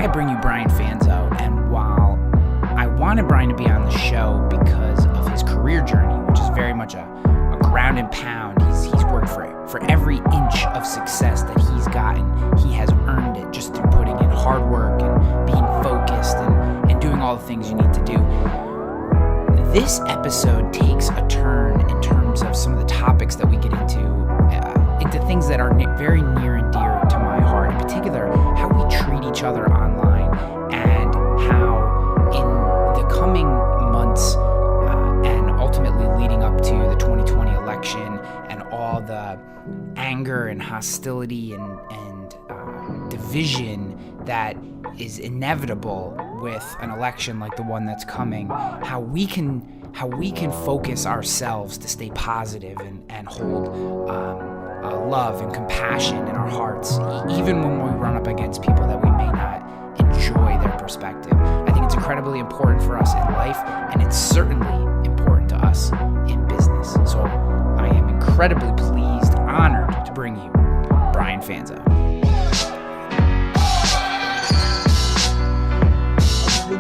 I bring you Brian Fanzo, and while I wanted Brian to be on the show because of his career journey, which is very much a ground and pound, he's worked for every inch of success that he's gotten. He has earned it just through putting in hard work and being focused and doing all the things you need to do. This episode takes a turn in terms of some of the topics that we get into things that are very near and dear to my heart. In particular, how we treat each other online and how in the coming months and ultimately leading up to the 2020 election and all the anger and hostility and division that is inevitable with an election like the one that's coming, how we can focus ourselves to stay positive and hold love and compassion in our hearts, even when we run up against people that we may not enjoy their perspective. I think it's incredibly important for us in life, and it's certainly important to us in business. So I am incredibly pleased, honored to bring you Brian Fanzo.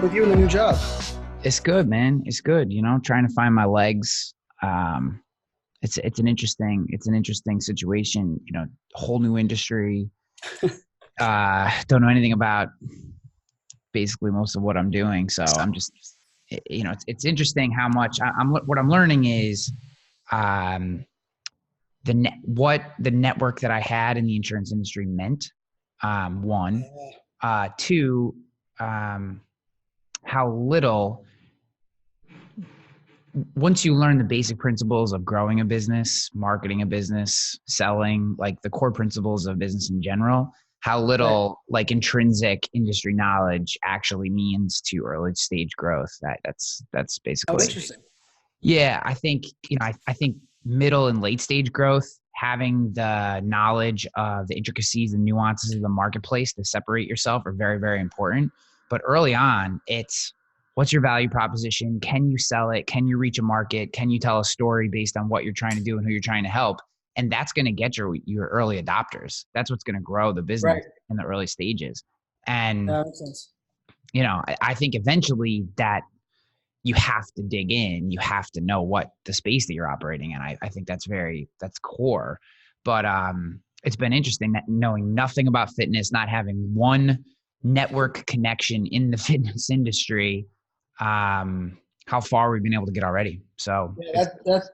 With you in the new job. It's good, man. It's good. Trying to find my legs. It's an interesting situation. Whole new industry. Don't know anything about basically most of what I'm doing. So I'm just, it's interesting how much what I'm learning is what the network that I had in the insurance industry meant. One, two, how little, once you learn the basic principles of growing a business, marketing a business, selling, like the core principles of business in general, how little like intrinsic industry knowledge actually means to early stage growth. That's basically. Oh, interesting. Yeah, I think, I think middle and late stage growth, having the knowledge of the intricacies and nuances of the marketplace to separate yourself are very, very important. But early on, it's what's your value proposition? Can you sell it? Can you reach a market? Can you tell a story based on what you're trying to do and who you're trying to help? And that's going to get your early adopters. That's what's going to grow the business in the early stages. And, that makes sense. I think eventually that you have to dig in. You have to know what the space that you're operating in. I think that's core. But it's been interesting that knowing nothing about fitness, not having one network connection in the fitness industry, how far we've been able to get already. So yeah,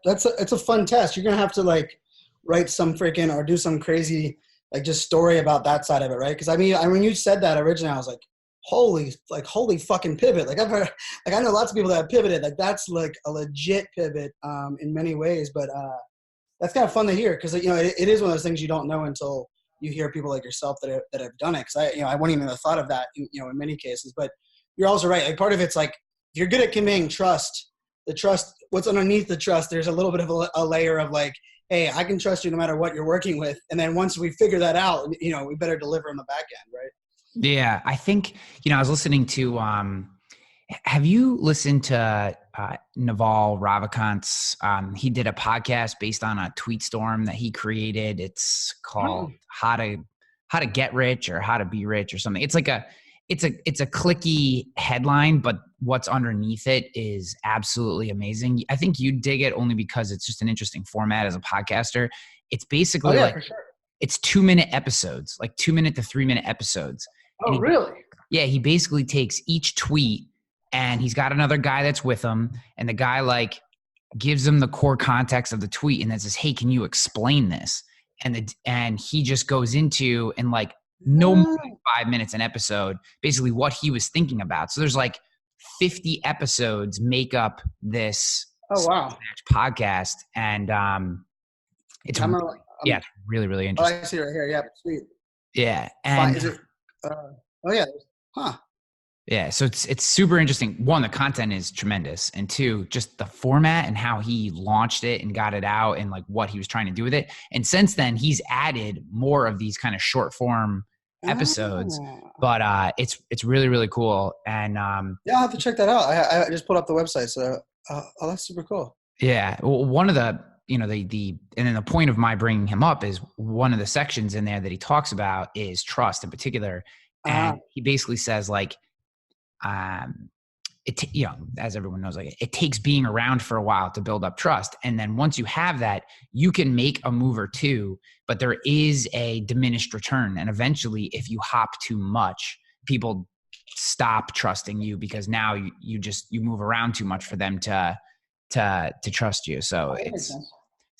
it's a fun test. You're gonna have to like write some freaking or do some crazy like just story about that side of it, right? Because I mean when you said that originally, I was like, holy fucking pivot. Like I've heard, like I know lots of people that have pivoted. Like that's like a legit pivot in many ways. But that's kind of fun to hear because it is one of those things you don't know until you hear people like yourself that have done it. Because I wouldn't even have thought of that in many cases. But you're also right. Like part of it's like if you're good at conveying trust, what's underneath the trust, there's a little bit of a layer of like, hey, I can trust you no matter what you're working with. And then once we figure that out, we better deliver on the back end, right? Yeah, I think I was listening to. Have you listened to Naval Ravikant's? He did a podcast based on a tweet storm that he created. It's called How to Get Rich or How to Be Rich or something. It's like it's a clicky headline, but what's underneath it is absolutely amazing. I think you dig it only because it's just an interesting format as a podcaster. It's basically for sure. It's 2-minute episodes, like 2-minute to 3-minute episodes. Oh, really? Yeah, he basically takes each tweet and he's got another guy that's with him, and the guy like gives him the core context of the tweet and then says, "Hey, can you explain this?" And he just goes into and like no more than 5 minutes an episode, basically what he was thinking about. So there's like 50 episodes make up this podcast, and it's it's really, really interesting. Oh, I see it right here. Yeah, sweet. Yeah, and is it? Yeah. Huh. Yeah, so it's super interesting. One, the content is tremendous, and two, just the format and how he launched it and got it out and like what he was trying to do with it. And since then, he's added more of these kind of short form episodes, but it's really, really cool. And I'll have to check that out. I just pulled up the website, so that's super cool. Yeah, well, one of the and then the point of my bringing him up is one of the sections in there that he talks about is trust in particular. Uh, And he basically says like, as everyone knows, like it takes being around for a while to build up trust. And then once you have that, you can make a move or two, but there is a diminished return. And eventually if you hop too much, people stop trusting you because now you move around too much for them to trust you. So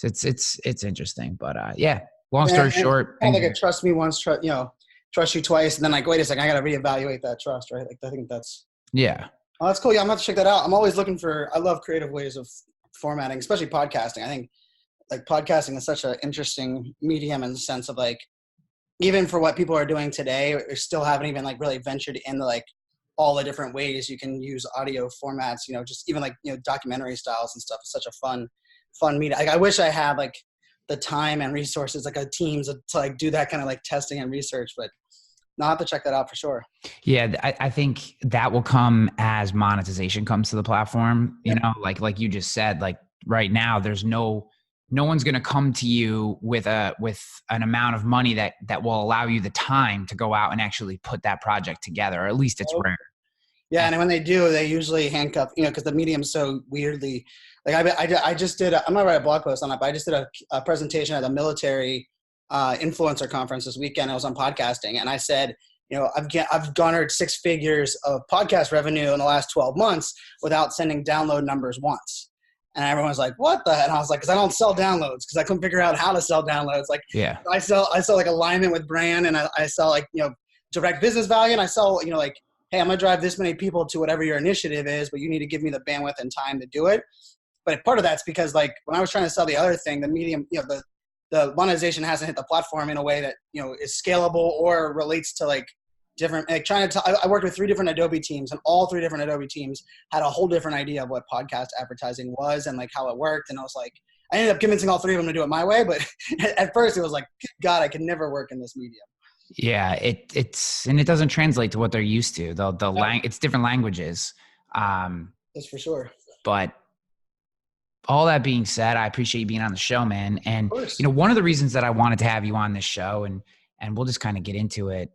it's interesting, but yeah, long story short, kind of like a trust me once, trust you twice. And then like, wait a second, I got to reevaluate that trust. Right. Like, I think that's, yeah. Oh, that's cool. Yeah, I'm going to have to check that out. I'm always looking I love creative ways of formatting, especially podcasting. I think like podcasting is such an interesting medium in the sense of like, even for what people are doing today, we still haven't even like really ventured into like all the different ways you can use audio formats, just even like, documentary styles and stuff. It's such a fun medium. Like, I wish I had like the time and resources, like a teams to like do that kind of like testing and research, but I'll have to check that out for sure. Yeah, I think that will come as monetization comes to the platform. You know, like you just said, like right now, there's no one's going to come to you with an amount of money that will allow you the time to go out and actually put that project together. Or at least it's rare. Yeah, and when they do, they usually handcuff, because the medium's so weirdly. Like I just did. I'm not write a blog post on it, but I just did a presentation at a military influencer conference this weekend. I was on podcasting, and I said, I've garnered 6 figures of podcast revenue in the last 12 months without sending download numbers once. And everyone's like, what the heck? And I was like, because I don't sell downloads, because I couldn't figure out how to sell downloads. Like, yeah, I sell like alignment with brand, and I sell like, direct business value. And I sell, like, hey, I'm going to drive this many people to whatever your initiative is, but you need to give me the bandwidth and time to do it. But part of that's because like when I was trying to sell the other thing, the medium, the monetization hasn't hit the platform in a way that, is scalable or relates to like different, like I worked with 3 different Adobe teams, and all 3 different Adobe teams had a whole different idea of what podcast advertising was and like how it worked. And I was like, I ended up convincing all 3 of them to do it my way. But at first it was like, God, I could never work in this medium. Yeah, and it doesn't translate to what they're used to. It's different languages. That's for sure. But all that being said, I appreciate you being on the show, man. And one of the reasons that I wanted to have you on this show, and we'll just kind of get into it.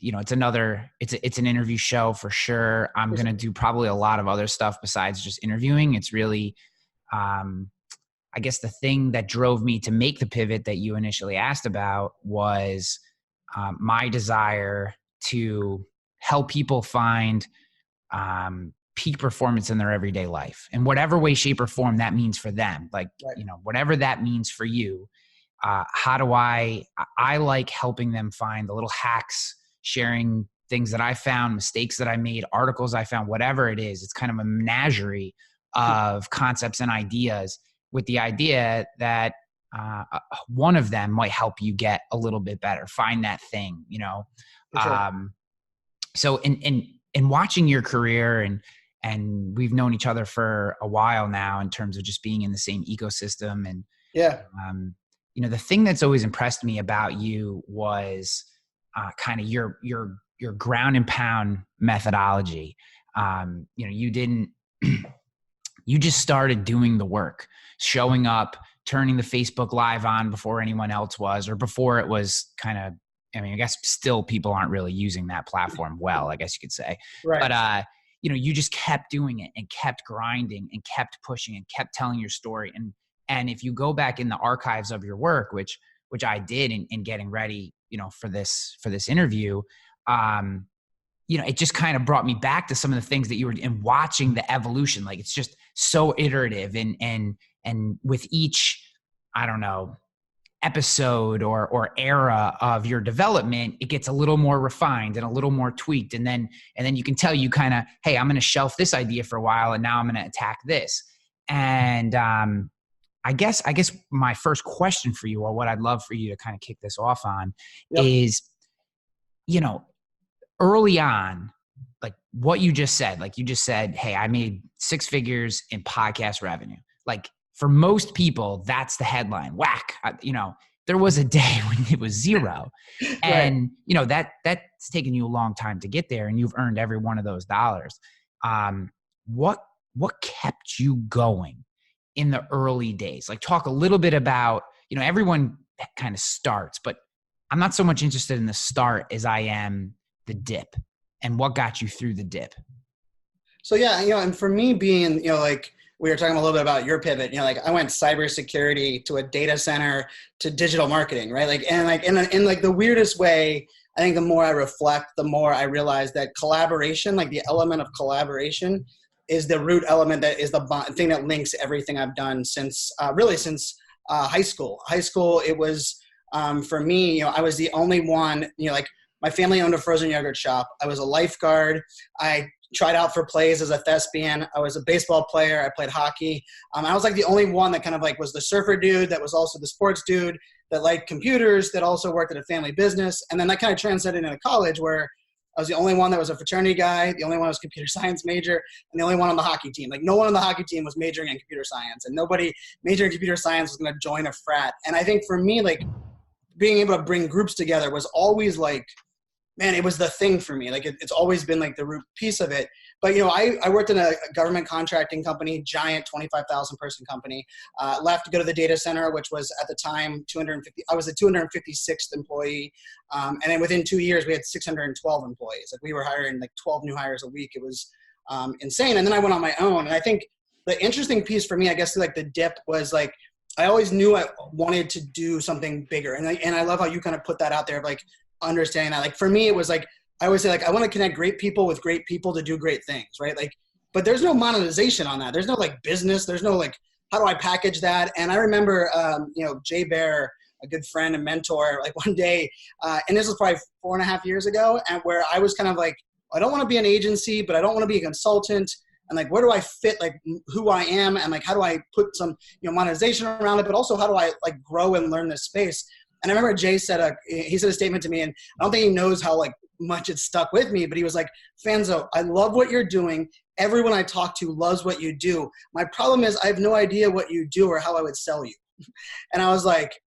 It's an interview show for sure. I'm going to do probably a lot of other stuff besides just interviewing. It's really, I guess the thing that drove me to make the pivot that you initially asked about was my desire to help people find peak performance in their everyday life in whatever way, shape, or form that means for them. Like, whatever that means for you. How do I like helping them find the little hacks, sharing things that I found, mistakes that I made, articles I found, whatever it is. It's kind of a menagerie of concepts and ideas, with the idea that one of them might help you get a little bit better, find that thing, Sure. So in watching your career, and we've known each other for a while now in terms of just being in the same ecosystem, and the thing that's always impressed me about you was kind of your ground and pound methodology. You didn't, you just started doing the work, showing up, turning the Facebook Live on before anyone else was, or before it was kind of, I guess still people aren't really using that platform well, I guess you could say. Right. But, you just kept doing it and kept grinding and kept pushing and kept telling your story. And if you go back in the archives of your work, which I did in getting ready, for this interview, it just kind of brought me back to some of the things that you were in, watching the evolution. Like, it's just so iterative, and with each, I don't know, episode or era of your development, it gets a little more refined and a little more tweaked. And then you can tell you kind of, hey, I'm going to shelf this idea for a while, and now I'm going to attack this. And I guess my first question for you, or what I'd love for you to kind of kick this off on, is, early on, like what you just said, hey, I made 6 figures in podcast revenue. Like, for most people, that's the headline. Whack. There was a day when it was 0. And, that's taken you a long time to get there, and you've earned every one of those dollars. What kept you going in the early days? Like, talk a little bit about, everyone kind of starts, but I'm not so much interested in the start as I am the dip, and what got you through the dip? So yeah, and for me being, like we were talking a little bit about your pivot, like I went cybersecurity to a data center to digital marketing, right? Like, and like in like the weirdest way, I think the more I reflect, the more I realize that collaboration, like the element of collaboration, is the root element that is the thing that links everything I've done since high school. High school, it was for me, I was the only one, like my family owned a frozen yogurt shop. I was a lifeguard. I tried out for plays as a thespian. I was a baseball player. I played hockey. I was like the only one that kind of like was the surfer dude that was also the sports dude that liked computers, that also worked at a family business. And then that kind of transcended into college where I was the only one that was a fraternity guy, the only one that was a computer science major, and the only one on the hockey team. Like no one on the hockey team was majoring in computer science, and nobody majoring in computer science was going to join a frat. And I think for me, like being able to bring groups together was always like, man, it was the thing for me. Like it's always been like the root piece of it. But, I worked in a government contracting company, giant 25,000 person company, left to go to the data center, which was at the time 250. I was the 256th employee. And then within 2 years, we had 612 employees. Like we were hiring like 12 new hires a week. It was insane. And then I went on my own. And I think the interesting piece for me, I guess, like the dip was like, I always knew I wanted to do something bigger. And I love how you kind of put that out there of like, understanding that. Like for me, it was like, I always say like, I want to connect great people with great people to do great things, right? Like, but there's no monetization on that. There's no like business. There's no like, how do I package that? And I remember, Jay Bear, a good friend and mentor, like one day, and this was probably 4.5 years ago, and where I was kind of like, I don't want to be an agency, but I don't want to be a consultant. And like, where do I fit like who I am? And like, how do I put some, monetization around it, but also how do I like grow and learn this space? And I remember Jay said a statement to me, and I don't think he knows how like much it stuck with me, but he was like, Fanzo, I love what you're doing. Everyone I talk to loves what you do. My problem is I have no idea what you do or how I would sell you. And I was like,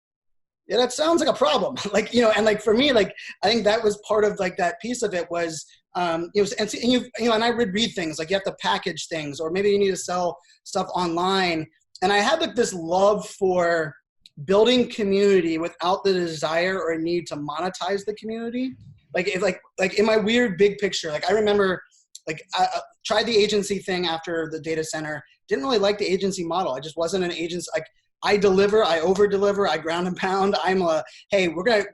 yeah, that sounds like a problem. Like, and like for me, like, I think that was part of like that piece of it was, and I would read things like you have to package things, or maybe you need to sell stuff online. And I had like this love for building community without the desire or need to monetize the community. Like if like in my weird big picture, like I remember like I tried the agency thing after the data center, didn't really like the agency model. I just wasn't an agency. Like I deliver, I over deliver, I ground and pound. Hey,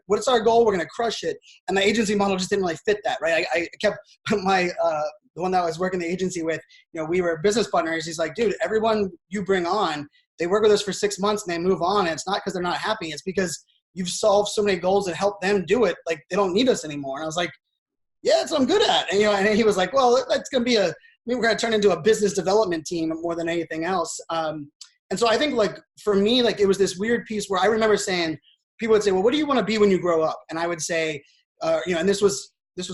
what's our goal? We're going to crush it. And the agency model just didn't really fit that. Right. I kept the one that I was working the agency with, we were business partners. He's like, dude, everyone you bring on, they work with us for 6 months and they move on. And it's not because they're not happy. It's because you've solved so many goals and helped them do it. Like they don't need us anymore. And I was like, yeah, that's what I'm good at. And, and he was like, well, that's going to be we're going to turn into a business development team more than anything else. And so I think like for me, like it was this weird piece where I remember saying, people would say, well, what do you want to be when you grow up? And I would say, and this was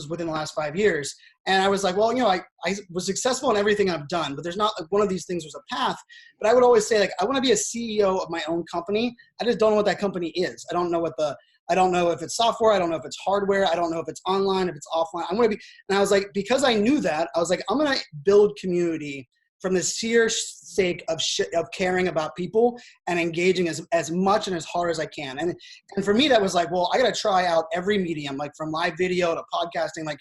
within the last 5 years. And I was like, well, I was successful in everything I've done, but there's not like one of these things was a path. But I would always say like, I want to be a CEO of my own company. I just don't know what that company is. I don't know if it's software. I don't know if it's hardware. I don't know if it's online, if it's offline. And I was like, because I knew that, I was like, I'm going to build community from the sheer sake of caring about people and engaging as much and as hard as I can. And for me, that was like, well, I got to try out every medium, like from live video to podcasting. Like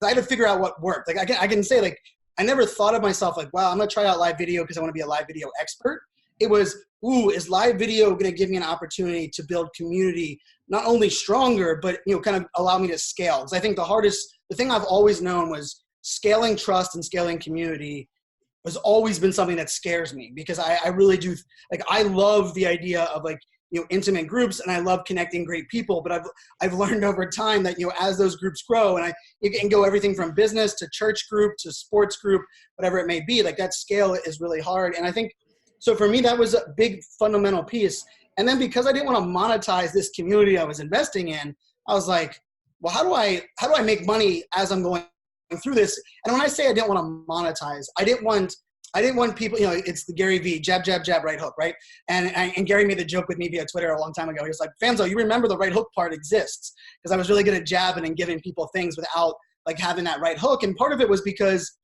I had to figure out what worked. Like I can say like, I never thought of myself like, wow, I'm going to try out live video because I want to be a live video expert. It was, is live video going to give me an opportunity to build community, not only stronger, but, kind of allow me to scale? Because I think the thing I've always known was scaling trust and scaling community has always been something that scares me, because I really do, like, I love the idea of like, intimate groups, and I love connecting great people, but I've learned over time that, as those groups grow, and you can go everything from business to church group to sports group, whatever it may be, like that scale is really hard. And I think, so for me, that was a big fundamental piece. And then because I didn't want to monetize this community I was investing in, I was like, well, how do I make money as I'm going through this? And when I say I didn't want to monetize, I didn't want people, it's the Gary V, jab, jab, jab, right hook, right? And Gary made the joke with me via Twitter a long time ago. He was like, Fanzo, you remember the right hook part exists, because I was really good at jabbing and giving people things without like having that right hook. And part of it was because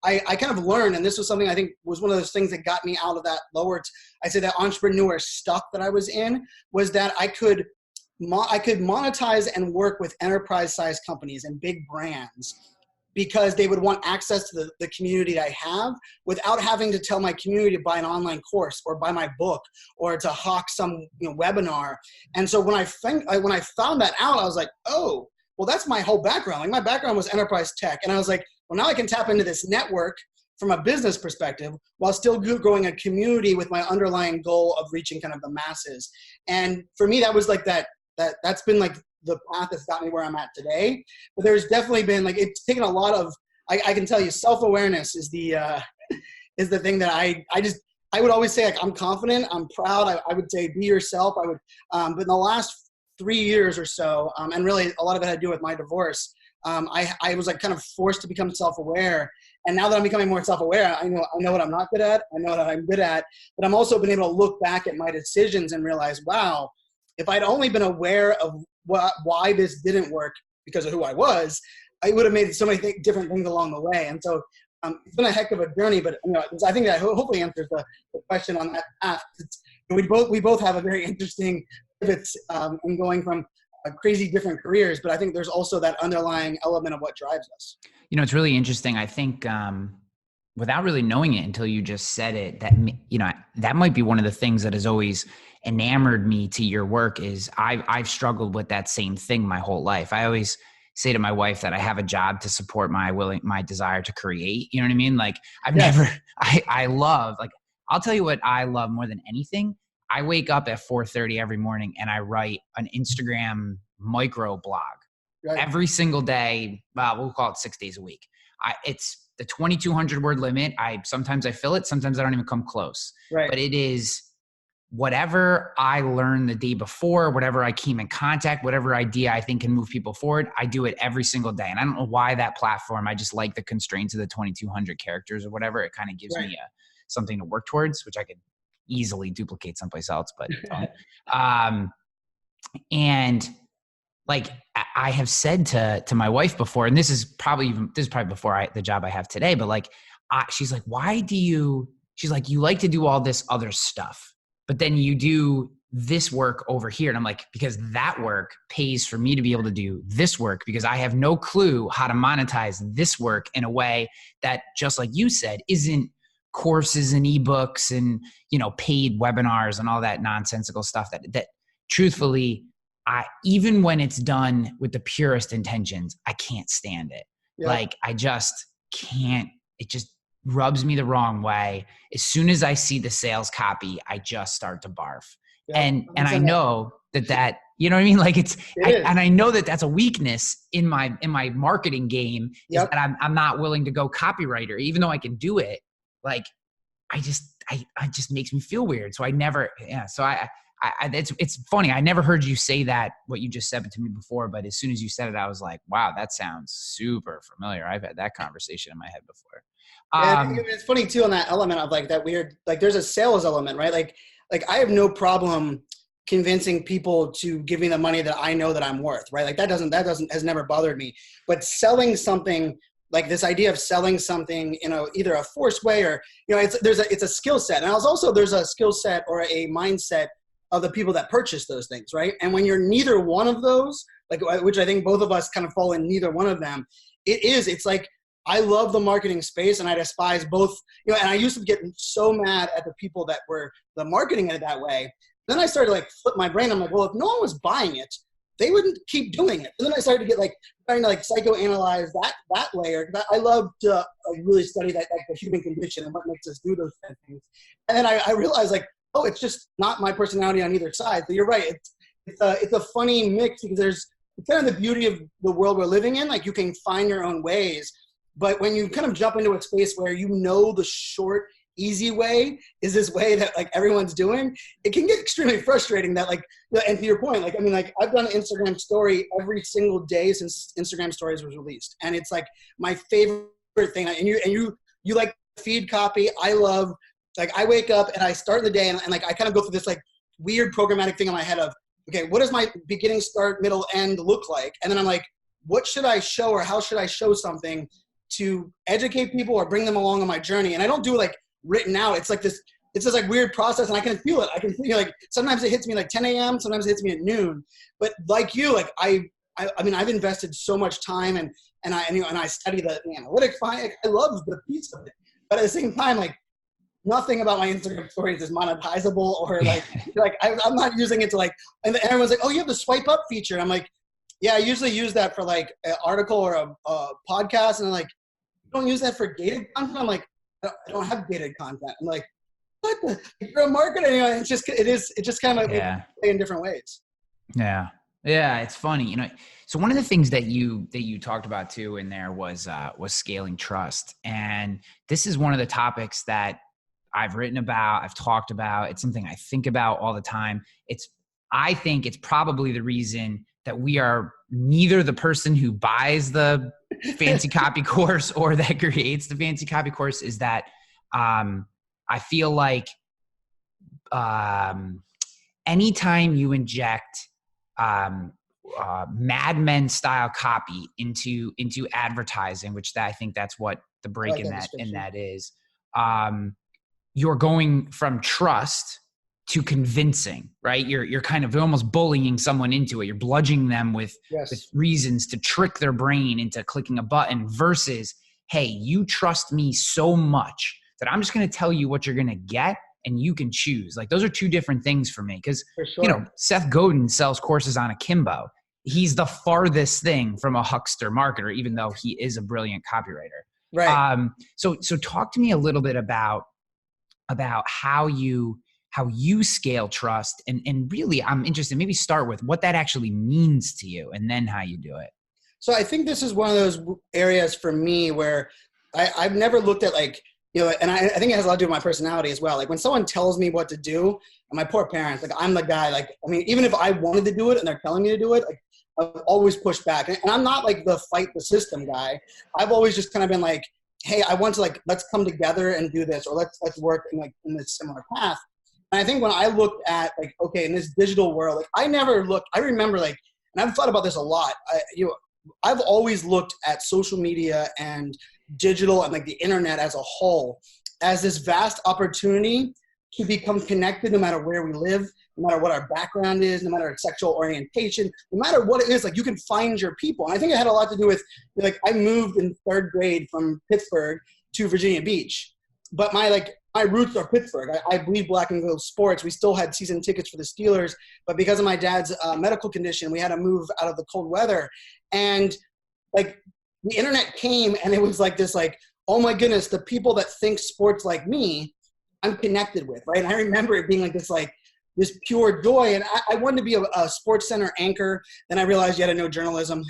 I kind of learned, and this was something I think was one of those things that got me out of that that entrepreneur stuck that I was in, was that I could I could monetize and work with enterprise-sized companies and big brands because they would want access to the community I have without having to tell my community to buy an online course or buy my book or to hawk some webinar. And so when I found that out, I was like, oh, well, that's my whole background. Like my background was enterprise tech. And I was like, well, now I can tap into this network from a business perspective while still growing a community with my underlying goal of reaching kind of the masses. And for me, that was like that's been like the path that's got me where I'm at today. But there's definitely been like, it's taken a lot of, I can tell you, self-awareness is the thing that I would always say, like, I'm confident, I'm proud. I would say be yourself. I would, but in the last 3 years or so, and really a lot of it had to do with my divorce, I was like kind of forced to become self-aware. And now that I'm becoming more self-aware, I know what I'm not good at. I know what I'm good at, but I'm also been able to look back at my decisions and realize, wow, if I'd only been aware of why this didn't work because of who I was, I would have made so many different things along the way. And so it's been a heck of a journey, but I think that hopefully answers the question on that path. We both have a very interesting pivots in going from crazy different careers, but I think there's also that underlying element of what drives us. It's really interesting. I think without really knowing it until you just said it, that might be one of the things that has always enamored me to your work is I've struggled with that same thing my whole life. I always say to my wife that I have a job to support my desire to create. You know what I mean? Like I love, like, I'll tell you what I love more than anything. I wake up at 4:30 every morning and I write an Instagram micro blog every single day. Well, we'll call it 6 days a week. It's the 2,200 word limit. Sometimes I fill it. Sometimes I don't even come close, but it is whatever I learned the day before, whatever I came in contact, whatever idea I think can move people forward, I do it every single day. And I don't know why that platform, I just like the constraints of the 2,200 characters or whatever. It kind of gives me something to work towards, which I could easily duplicate someplace else, but don't. And like I have said to my wife before, and this is probably before the job I have today, but like, she's like, she's like, you like to do all this other stuff, but then you do this work over here. And I'm like, because that work pays for me to be able to do this work, because I have no clue how to monetize this work in a way that, just like you said, isn't courses and ebooks and, paid webinars and all that nonsensical stuff that truthfully, even when it's done with the purest intentions, I can't stand it. Yeah. Like I just can't, it just rubs me the wrong way. As soon as I see the sales copy, I just start to barf. Yeah, and I know that, you know what I mean? Like and I know that that's a weakness in my marketing game, is that I'm not willing to go copywriter, even though I can do it. Like I just makes me feel weird. So I never, so it's funny. I never heard you say that, what you just said to me before, but as soon as you said it, I was like, wow, that sounds super familiar. I've had that conversation in my head before. It's funny too, on that element of like that weird, like there's a sales element, right? Like I have no problem convincing people to give me the money that I know that I'm worth, right? Like that has never bothered me, but selling something, like this idea of selling something, either a forced way or, it's a skill set. And there's a skill set or a mindset of the people that purchase those things, right? And when you're neither one of those, like, which I think both of us kind of fall in neither one of them, it's like, I love the marketing space and I despise both, and I used to get so mad at the people that were the marketing it that way. Then I started to like flip my brain. I'm like, well, if no one was buying it, they wouldn't keep doing it. And then I started to get like, trying to like psychoanalyze that layer. I love to really study that, like the human condition and what makes us do those kind of things. And then I realized like, oh, it's just not my personality on either side. So you're right. It's a funny mix, because it's kind of the beauty of the world we're living in. Like you can find your own ways, but when you kind of jump into a space where the short, easy way is this way that like everyone's doing, it can get extremely frustrating. That like, and to your point, like, I mean, like I've done an Instagram story every single day since Instagram stories was released. And it's like my favorite thing. And you like feed copy. I love, like I wake up and I start the day and like, I kind of go through this like weird programmatic thing in my head of, okay, what does my beginning, start, middle, end look like? And then I'm like, what should I show, or how should I show something to educate people or bring them along on my journey? And I don't do like written out. It's like this it's this like weird process, and I can feel it. I can feel like sometimes it hits me like 10 a.m. Sometimes it hits me at noon. But like you, like I mean, I've invested so much time and I study the analytics. I love the piece of it, but at the same time, like nothing about my Instagram stories is monetizable or like I'm not using it to like. And everyone's like, "Oh, you have the swipe up feature." And I'm like, "Yeah, I usually use that for like an article or a podcast." And I'm like, "You don't use that for gated content?" I'm like, "I don't have gated content." I'm like, "What? You're a marketer?" Anyway, it just kind of play in different ways. Yeah. Yeah. It's funny, so one of the things that you talked about too in there was scaling trust. And this is one of the topics that I've written about, I've talked about. It's something I think about all the time. I think it's probably the reason that we are neither the person who buys the fancy copy course or that creates the fancy copy course, is that I feel like anytime you inject Mad Men style copy into advertising, which I think that's what the break in that is, you're going from trust to convincing, right? You're almost bullying someone into it. You're bludgeoning them with reasons to trick their brain into clicking a button versus, hey, you trust me so much that I'm just going to tell you what you're going to get and you can choose. Like those are two different things for me. Cause Seth Godin sells courses on Akimbo. He's the farthest thing from a huckster marketer, even though he is a brilliant copywriter. Right. So talk to me a little bit about how you scale trust, and really I'm interested, maybe start with what that actually means to you and then how you do it. So I think this is one of those areas for me where I've never looked at like, and I think it has a lot to do with my personality as well. Like when someone tells me what to do, and my poor parents, like I'm the guy, like, I mean, even if I wanted to do it and they're telling me to do it, like I've always pushed back. And I'm not like the fight the system guy. I've always just kind of been like, hey, I want to like, let's come together and do this, or let's work in this similar path. And I think when I looked at like, okay, in this digital world, like I remember like, and I've thought about this a lot. I've always looked at social media and digital and like the internet as a whole as this vast opportunity to become connected no matter where we live, no matter what our background is, no matter our sexual orientation, no matter what it is, like you can find your people. And I think it had a lot to do with like I moved in 3rd grade from Pittsburgh to Virginia Beach, but my roots are Pittsburgh. I bleed black and gold sports. We still had season tickets for the Steelers, but because of my dad's medical condition, we had to move out of the cold weather. And like the internet came and it was like this, like, oh my goodness, the people that think sports like me, I'm connected with, right? And I remember it being like this pure joy. And I wanted to be a Sports Center anchor. Then I realized you had to know journalism.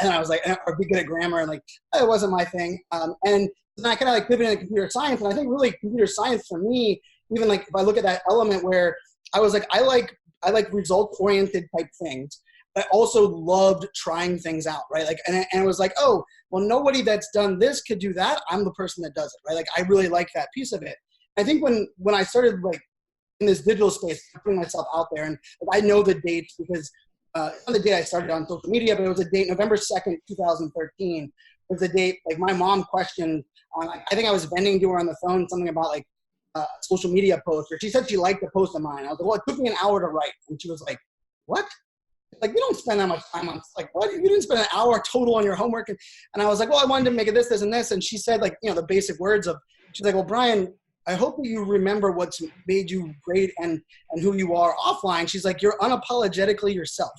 And I was like, or be good at grammar. And like, it wasn't my thing. And then I kind of like pivoted into computer science. And I think really computer science for me, even like if I look at that element where I was like, I like results-oriented type things. I also loved trying things out, right? Like, and it was like, oh, well, nobody that's done this could do that. I'm the person that does it, right? Like, I really like that piece of it. I think when I started like in this digital space, putting myself out there, and like, I know the dates because on the day I started on social media, but it was a date, November 2nd, 2013 was the date. Like my mom questioned, I think I was venting to her on the phone, something about like social media posts, or she said she liked the post of mine. I was like, well, it took me an hour to write. And she was like, what? Like, you don't spend that much time on, like, what? You didn't spend an hour total on your homework. And I was like, well, I wanted to make it this, and this. And she said, like, the basic words of, she's like, well, Brian, I hope that you remember what's made you great and who you are offline. She's like, you're unapologetically yourself.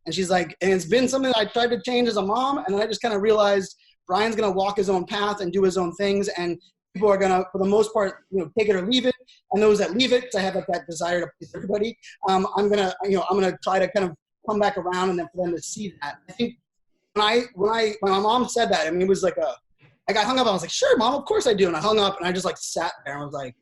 And she's like, and it's been something that I tried to change as a mom. And then I just kind of realized Brian's going to walk his own path and do his own things. And people are going to, for the most part, take it or leave it. And those that leave it, because I have like that desire to please everybody, I'm going to try to kind of come back around and then for them to see that. I think when my mom said that, I mean, it was like I got hung up. I was like, sure, Mom, of course I do. And I hung up and I just like sat there and was like,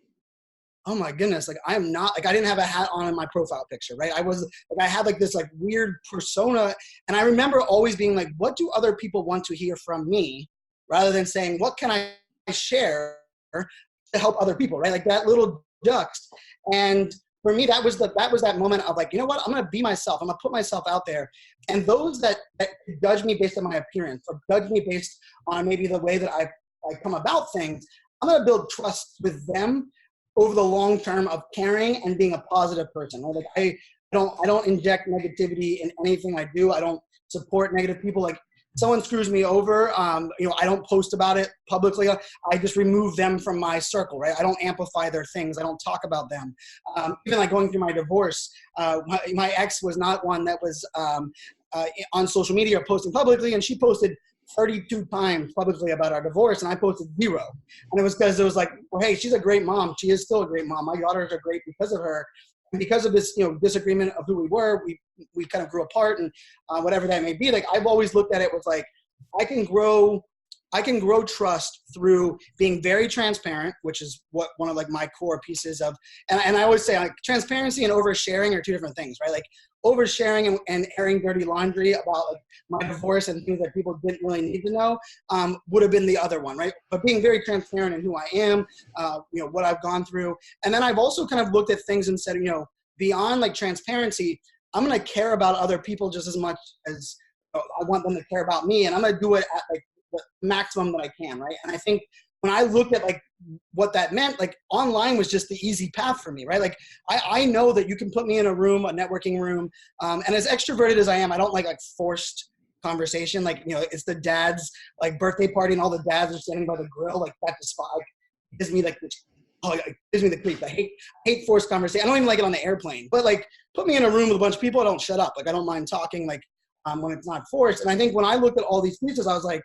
oh my goodness. Like I am not, like I didn't have a hat on in my profile picture, right? I was like, I had like this like weird persona. And I remember always being like, what do other people want to hear from me? Rather than saying, what can I share to help other people, right? Like that little juxt. And for me, that was that moment of like, you know what? I'm going to be myself. I'm going to put myself out there. And those that judge me based on my appearance or judge me based on maybe the way that I come about things, I'm going to build trust with them over the long term of caring and being a positive person. Right? Like I don't inject negativity in anything I do. I don't support negative people. Like someone screws me over, I don't post about it publicly. I just remove them from my circle, right? I don't amplify their things. I don't talk about them. Even like going through my divorce, my ex was not one that was on social media or posting publicly, and she posted 32 times publicly about our divorce, and I posted 0. And it was because it was like, well, hey, she's a great mom. She is still a great mom. My daughters are great because of her. And because of this, disagreement of who we were, we kind of grew apart, and whatever that may be. Like I've always looked at it was like, I can grow trust through being very transparent, which is what one of like my core pieces of, and I always say like transparency and oversharing are two different things, right? Like oversharing and airing dirty laundry about like my divorce and things that people didn't really need to know would have been the other one, right? But being very transparent in who I am, what I've gone through. And then I've also kind of looked at things and said, beyond like transparency, I'm going to care about other people just as much as I want them to care about me. And I'm going to do it at like the maximum that I can, right? And I think when I looked at like what that meant, like online was just the easy path for me, right? Like I know that you can put me in a room, a networking room, and as extroverted as I am, I don't like forced conversation. Like, it's the dad's like birthday party and all the dads are standing by the grill. Like that just gives me like it gives me the creep. I hate forced conversation. I don't even like it on the airplane, but like put me in a room with a bunch of people, I don't shut up. Like I don't mind talking like when it's not forced. And I think when I looked at all these pieces, I was like,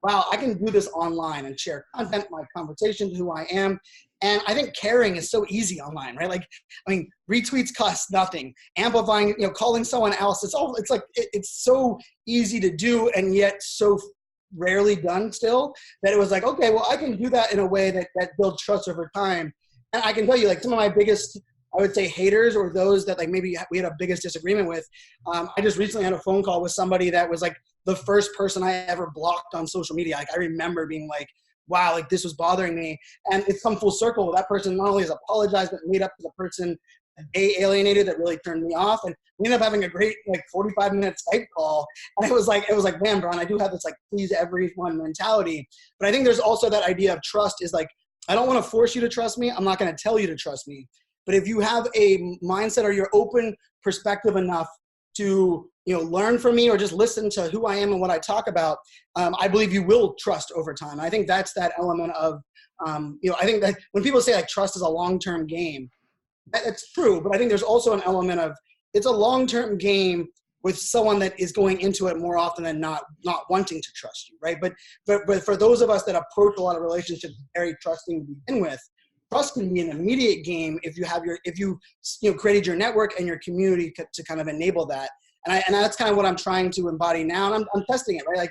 wow, I can do this online and share content, my conversations, who I am. And I think caring is so easy online, right? Like, retweets cost nothing. Amplifying, calling someone else, it's so easy to do and yet so rarely done still that it was like, okay, well, I can do that in a way that builds trust over time. And I can tell you, like, some of my biggest, I would say, haters, or those that like maybe we had a biggest disagreement with. I just recently had a phone call with somebody that was like the first person I ever blocked on social media. Like I remember being like, wow, like this was bothering me. And it's come full circle. That person not only has apologized, but made up to the person they alienated that really turned me off. And we ended up having a great 45-minute Skype call. And it was like, man, Brian, I do have this like please everyone mentality. But I think there's also that idea of trust is like, I don't want to force you to trust me. I'm not going to tell you to trust me. But if you have a mindset or you're open perspective enough to, learn from me or just listen to who I am and what I talk about, I believe you will trust over time. I think that's that element of, I think that when people say like trust is a long-term game, that's true. But I think there's also an element of it's a long-term game with someone that is going into it more often than not wanting to trust you, right? But for those of us that approach a lot of relationships very trusting to begin with, trust can be an immediate game if you created your network and your community to kind of enable that. And that's kind of what I'm trying to embody now. And I'm testing it, right? Like,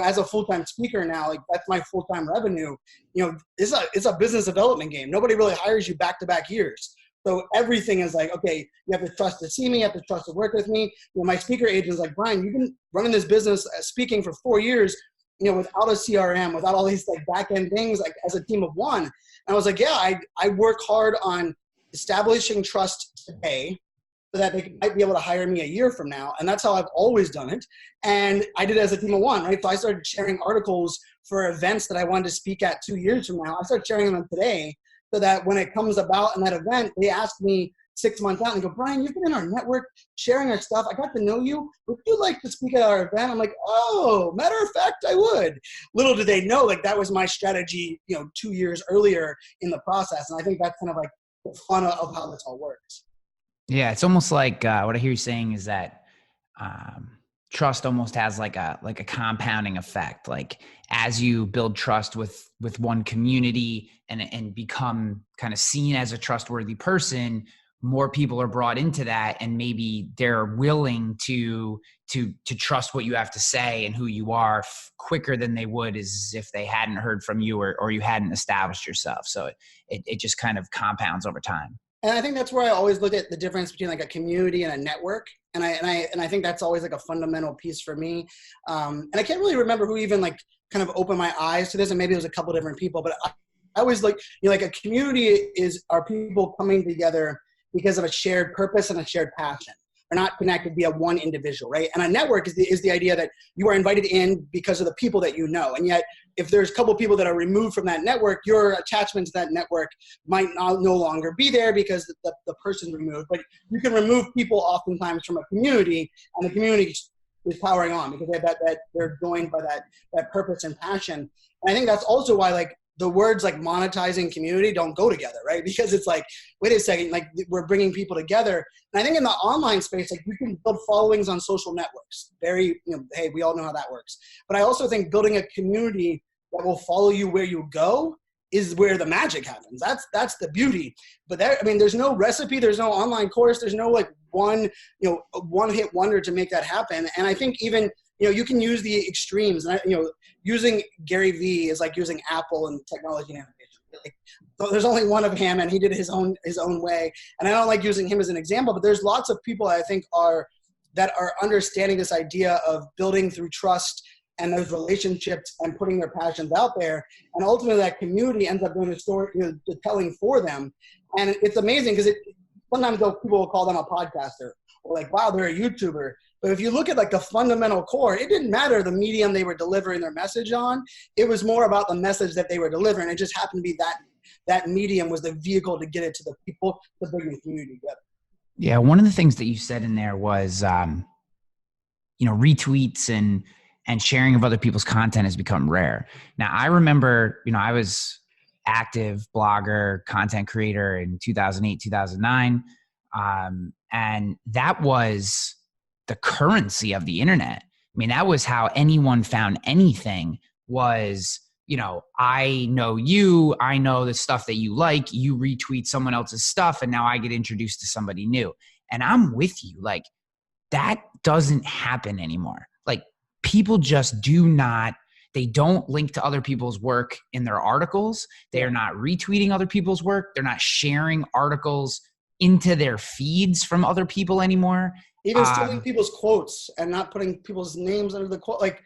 as a full-time speaker now, like that's my full-time revenue. It's a business development game. Nobody really hires you back-to-back years. So everything is like, okay, you have to trust to see me, you have to trust to work with me. My speaker agent is like, Brian, you've been running this business speaking for 4 years, without a CRM, without all these like back-end things, like as a team of one. And I was like, yeah, I work hard on establishing trust today so that they might be able to hire me a year from now. And that's how I've always done it. And I did it as a team of one, right? So I started sharing articles for events that I wanted to speak at 2 years from now. I started sharing them today so that when it comes about in that event, they ask me 6 months out and go, Brian, you've been in our network sharing our stuff. I got to know you. Would you like to speak at our event? I'm like, oh, matter of fact, I would. Little did they know, like that was my strategy, 2 years earlier in the process. And I think that's kind of like the fun of how this all works. Yeah, it's almost like what I hear you saying is that trust almost has like a compounding effect. Like as you build trust with one community and become kind of seen as a trustworthy person, more people are brought into that, and maybe they're willing to trust what you have to say and who you are quicker than they would as if they hadn't heard from you or you hadn't established yourself. So it just kind of compounds over time. And I think that's where I always look at the difference between like a community and a network. And I think that's always like a fundamental piece for me. And I can't really remember who even like kind of opened my eyes to this, and maybe it was a couple different people, but I always like, like a community are people coming together because of a shared purpose and a shared passion. are not connected via one individual, right? And a network is the idea that you are invited in because of the people that you know. And yet, if there's a couple of people that are removed from that network, your attachment to that network might no longer be there because the person's removed. But you can remove people oftentimes from a community, and the community is powering on because they're joined by that purpose and passion. And I think that's also why like the words like monetizing community don't go together, right? Because it's like, wait a second, like we're bringing people together. And I think in the online space, like you can build followings on social networks. Very, hey, we all know how that works. But I also think building a community that will follow you where you go is where the magic happens. That's the beauty. But there's no recipe, there's no online course, there's no like one hit wonder to make that happen. And I think even, you can use the extremes. And using Gary Vee is like using Apple and technology and innovation. Like, so there's only one of him, and he did it his own way. And I don't like using him as an example, but there's lots of people I think are understanding this idea of building through trust and those relationships and putting their passions out there. And ultimately that community ends up doing the story, the telling for them. And it's amazing because sometimes people will call them a podcaster or like, wow, they're a YouTuber. But if you look at like the fundamental core, it didn't matter the medium they were delivering their message on. It was more about the message that they were delivering. It just happened to be that medium was the vehicle to get it to the people to bring the community together. Yeah. One of the things that you said in there was, retweets and sharing of other people's content has become rare. Now, I remember, I was active blogger, content creator in 2008, 2009. And that was the currency of the internet. I mean, that was how anyone found anything was, I know you, I know the stuff that you like, you retweet someone else's stuff, and now I get introduced to somebody new. And I'm with you. Like, that doesn't happen anymore. Like, people just they don't link to other people's work in their articles. They are not retweeting other people's work. They're not sharing articles into their feeds from other people anymore. Even stealing people's quotes and not putting people's names under the quote. Like,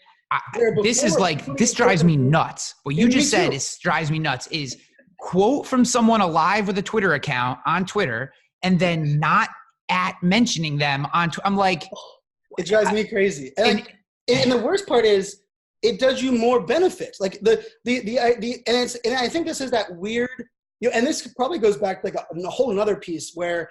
this drives me nuts. What you just said drives me nuts is quote from someone alive with a Twitter account on Twitter and then not mentioning them on I'm like, it drives me crazy. And the worst part is it does you more benefits. Like and I think this is that weird, and this probably goes back like a whole nother piece where,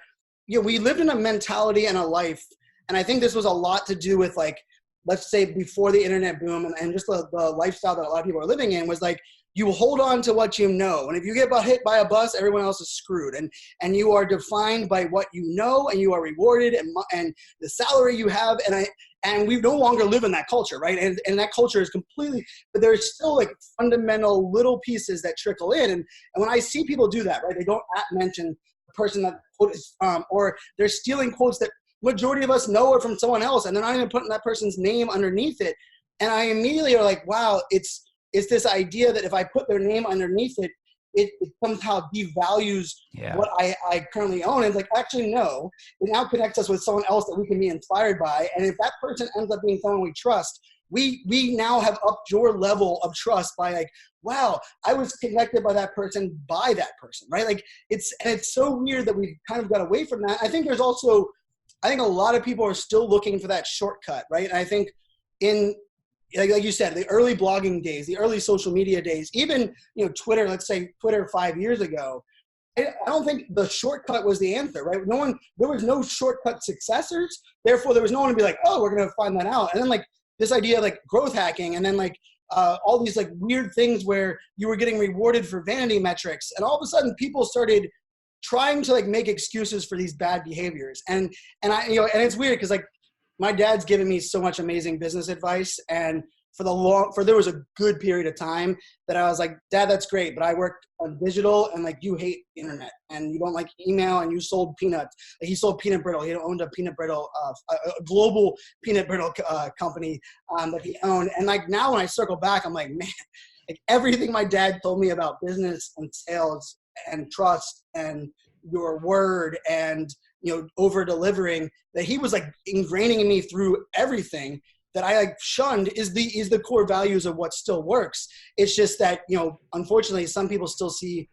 we lived in a mentality and a life. And I think this was a lot to do with like, let's say before the internet boom and just the lifestyle that a lot of people are living in was like, you hold on to what you know. And if you get hit by a bus, everyone else is screwed. And you are defined by what you know, and you are rewarded and the salary you have. And we no longer live in that culture, right? And that culture is completely, but there's still like fundamental little pieces that trickle in. And when I see people do that, right, they don't mention the person that quote is from, or they're stealing quotes that majority of us know are from someone else, and they're not even putting that person's name underneath it. And I immediately are like, wow, it's this idea that if I put their name underneath it, it somehow devalues what I currently own. And it's like, actually, no. It now connects us with someone else that we can be inspired by. And if that person ends up being someone we trust, we now have upped your level of trust by like, wow, I was connected by that person, right? Like it's so weird that we've kind of got away from that. I think a lot of people are still looking for that shortcut, right? And I think like you said, the early blogging days, the early social media days, even, Twitter, let's say Twitter 5 years ago, I don't think the shortcut was the answer, right? There was no shortcut successors. Therefore, there was no one to be like, oh, we're going to find that out. And then like this idea of like growth hacking and then like all these like weird things where you were getting rewarded for vanity metrics. And all of a sudden people started trying to like make excuses for these bad behaviors. And and it's weird because like my dad's given me so much amazing business advice, and there was a good period of time that I was like, Dad, that's great, but I work on digital and like you hate the internet and you don't like email and you sold peanuts. Like, he sold peanut brittle. He owned a peanut brittle, a global peanut brittle company that he owned. And like now when I circle back, I'm like, man, like everything my dad told me about business and sales and trust and your word and over delivering, that he was like ingraining in me through everything that I like shunned is the core values of what still works. It's just that unfortunately some people still see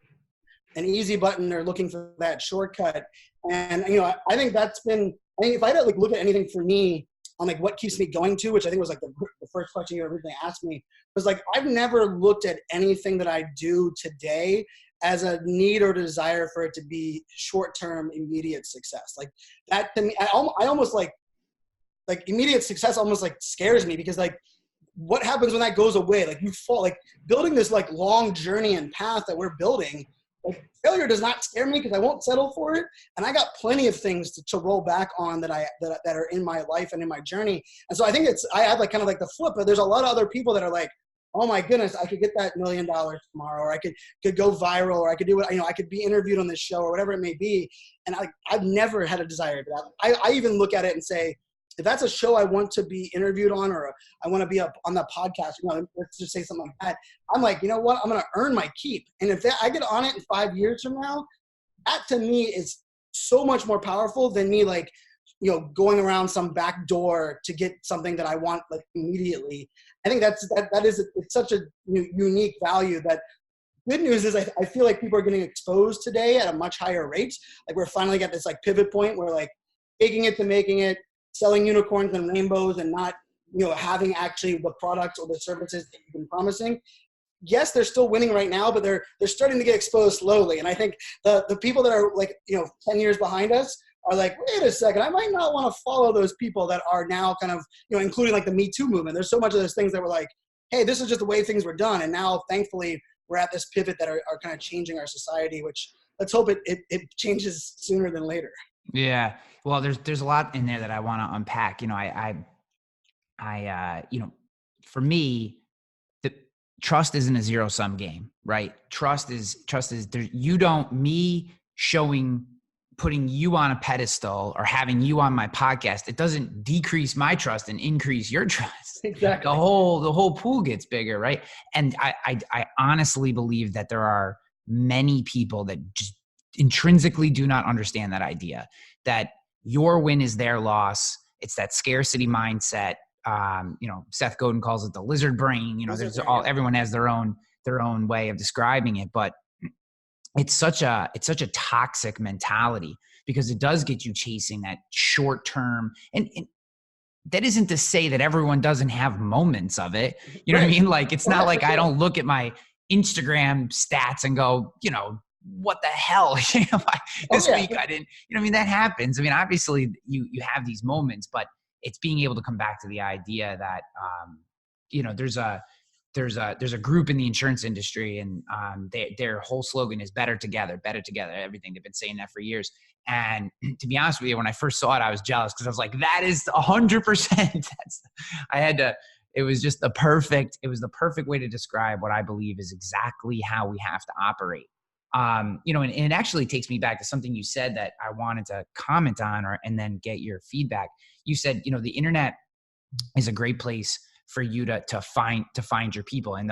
an easy button. They're looking for that shortcut, and I think that's been I mean, if I had to like look at anything for me on like what keeps me going to, which I think was like the first question you originally asked me, was like, I've never looked at anything that I do today as a need or desire for it to be short-term, immediate success. Like that to me, I almost like immediate success almost like scares me, because like what happens when that goes away? Like you fall, like building this like long journey and path that we're building, like failure does not scare me because I won't settle for it. And I got plenty of things to roll back on that are in my life and in my journey. And so I think I have like kind of like the flip, but there's a lot of other people that are like, oh my goodness, I could get that $1 million tomorrow, or I could go viral, or I could do it, I could be interviewed on this show or whatever it may be. And I've never had a desire to that. I even look at it and say, if that's a show I want to be interviewed on, or I want to be up on the podcast, let's just say something like that. I'm like, you know what? I'm going to earn my keep. And if I get on it in 5 years from now, that to me is so much more powerful than me like, going around some back door to get something that I want like immediately. I think it's such a unique value that good news is I feel like people are getting exposed today at a much higher rate. Like we're finally at this like pivot point where like taking it to making it, selling unicorns and rainbows, and not, having actually the products or the services that you've been promising. Yes, they're still winning right now, but they're starting to get exposed slowly. And I think the people that are like, 10 years behind us are like, wait a second, I might not want to follow those people that are now kind of, including like the Me Too movement. There's so much of those things that were like, hey, this is just the way things were done. And now thankfully we're at this pivot that are kind of changing our society, which let's hope it changes sooner than later. Yeah. Well, there's a lot in there that I want to unpack. For me, the trust isn't a zero sum game, right? Trust is there. Putting you on a pedestal or having you on my podcast, it doesn't decrease my trust and increase your trust. Exactly. The whole pool gets bigger, right? And I honestly believe that there are many people that just intrinsically do not understand that idea, that your win is their loss. It's that scarcity mindset. Seth Godin calls it the lizard brain. Everyone has their own way of describing it, but it's such a toxic mentality, because it does get you chasing that short term. And that isn't to say that everyone doesn't have moments of it. You know what I mean? Like, it's not like I don't look at my Instagram stats and go, what the hell? This week I didn't, that happens. I mean, obviously you have these moments, but it's being able to come back to the idea that, there's a group in the insurance industry, and their whole slogan is better together, everything. They've been saying that for years. And to be honest with you, when I first saw it, I was jealous, because I was like, that is 100%. It was the perfect way to describe what I believe is exactly how we have to operate. And it actually takes me back to something you said that I wanted to comment on, and then get your feedback. You said, the internet is a great place for you to find your people. And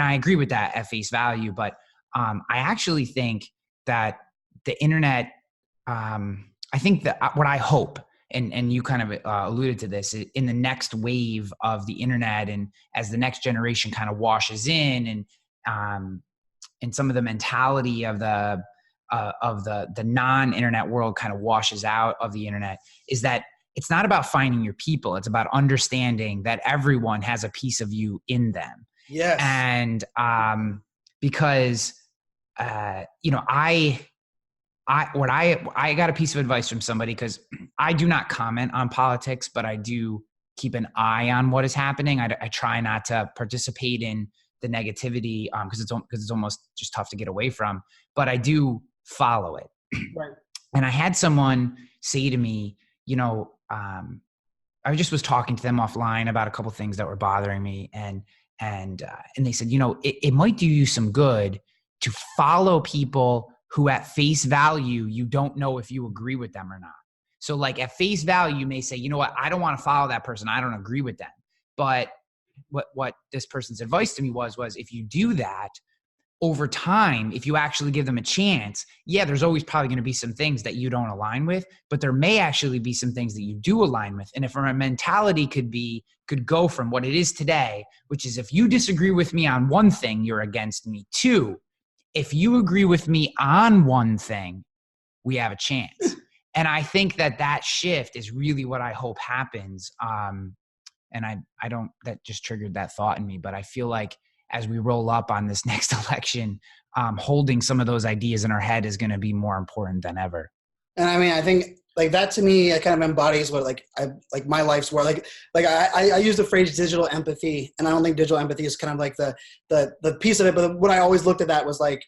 I agree with that at face value, but I actually think that the internet, I think that what I hope, and you kind of alluded to this, in the next wave of the internet, and as the next generation kind of washes in, and some of the mentality of the non-internet world kind of washes out of the internet, is that it's not about finding your people. It's about understanding that everyone has a piece of you in them. Yes. And because I got a piece of advice from somebody, because I do not comment on politics, but I do keep an eye on what is happening. I try not to participate in the negativity, because it's almost just tough to get away from, but I do follow it. Right. And I had someone say to me, I just was talking to them offline about a couple of things that were bothering me. And they said, it might do you some good to follow people who at face value, you don't know if you agree with them or not. So like at face value, you may say, you know what, I don't want to follow that person. I don't agree with them. But what this person's advice to me was if you do that, over time, if you actually give them a chance, there's always probably going to be some things that you don't align with, but there may actually be some things that you do align with. And if our mentality could go from what it is today, which is, if you disagree with me on one thing, you're against me, to if you agree with me on one thing, we have a chance. And I think that shift is really what I hope happens. And I don't, that just triggered that thought in me, but I feel like as we roll up on this next election, holding some of those ideas in our head is going to be more important than ever. And I mean, I think like that to me, it kind of embodies what my life's work. I use the phrase digital empathy, and I don't think digital empathy is kind of like the piece of it. But what I always looked at that was like,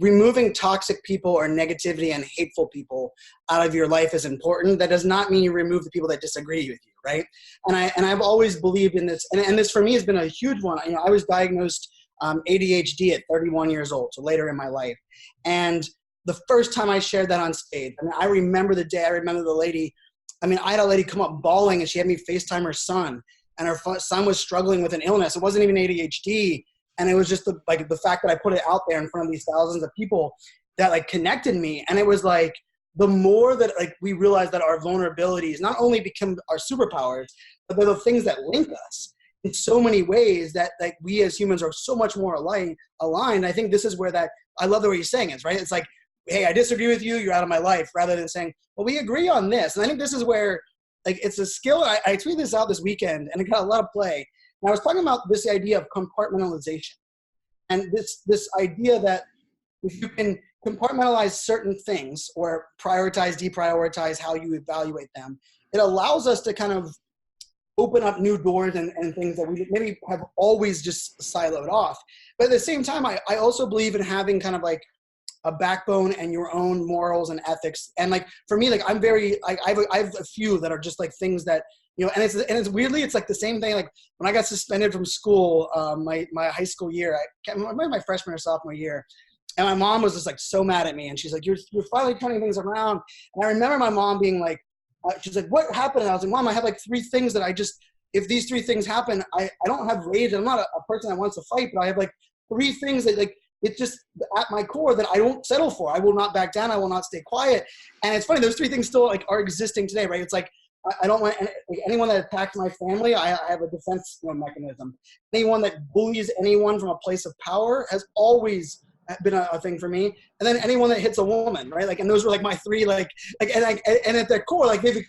removing toxic people or negativity and hateful people out of your life is important. That does not mean you remove the people that disagree with you, right? And I've always believed in this, and this for me has been a huge one. I was diagnosed ADHD at 31 years old, so later in my life. And the first time I shared that on stage, I remember the day. I remember the lady. I had a lady come up bawling, and she had me FaceTime her son, and her son was struggling with an illness. It wasn't even ADHD. And it was just the fact that I put it out there in front of these thousands of people that like connected me. And it was like, the more that like we realize that our vulnerabilities not only become our superpowers, but they're the things that link us in so many ways that like we as humans are so much more aligned. I think this is where that, I love the way you're saying it, right? It's like, hey, I disagree with you, you're out of my life, rather than saying, well, we agree on this. And I think this is where like it's a skill. I tweeted this out this weekend and it got a lot of play. And I was talking about this idea of compartmentalization, and this idea that if you can compartmentalize certain things or prioritize, deprioritize how you evaluate them, it allows us to kind of open up new doors and things that we maybe have always just siloed off. But at the same time, I also believe in having kind of like a backbone and your own morals and ethics. And like, for me, like I'm very, I have a few that are just like things that, and it's weirdly, it's like the same thing. Like when I got suspended from school, my high school year, I can't remember my freshman or sophomore year. And my mom was just like so mad at me. And she's like, you're finally turning things around. And I remember my mom being like, she's like, what happened? And I was like, Mom, I have like 3 things that if these 3 things happen, I don't have rage. I'm not a person that wants to fight, but I have like 3 things that like, it's just at my core that I don't settle for. I will not back down. I will not stay quiet. And it's funny, those 3 things still like are existing today, right? It's like, I don't want anyone that attacks my family. I have a defense mechanism. Anyone that bullies anyone from a place of power has always been a thing for me. And then anyone that hits a woman, right? Like, and those were like my 3, and at their core, like they've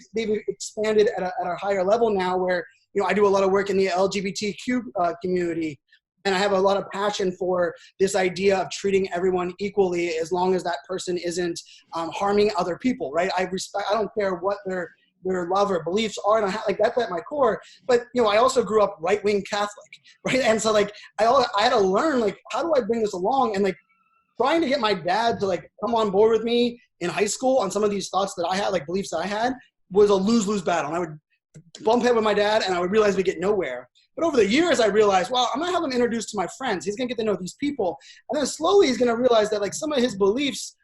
expanded at a higher level now where, I do a lot of work in the LGBTQ community. And I have a lot of passion for this idea of treating everyone equally as long as that person isn't harming other people, right? I don't care what their love or beliefs are, and like that's at my core. But I also grew up right-wing Catholic, right? And so like I had to learn like, how do I bring this along? And like trying to get my dad to like come on board with me in high school on some of these thoughts that I had, like beliefs that I had, was a lose-lose battle. And I would bump head with my dad, and I would realize we get nowhere. But over the years, I realized, well, I'm going to have him introduced to my friends. He's going to get to know these people. And then slowly he's going to realize that like some of his beliefs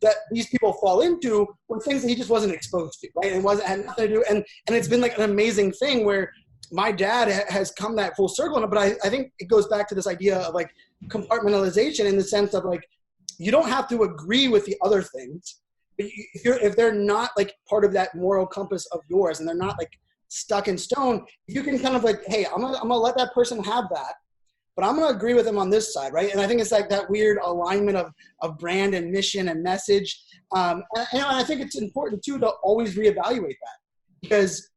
that these people fall into were things that he just wasn't exposed to, right? And had nothing to do. And it's been like an amazing thing where my dad has come that full circle on it. But I think it goes back to this idea of like compartmentalization in the sense of like, you don't have to agree with the other things. But if they're not like part of that moral compass of yours, and they're not like stuck in stone, you can kind of like, hey, I'm gonna let that person have that, but I'm gonna agree with them on this side, right? And I think it's like that weird alignment of brand and mission and message. And I think it's important too to always reevaluate that, because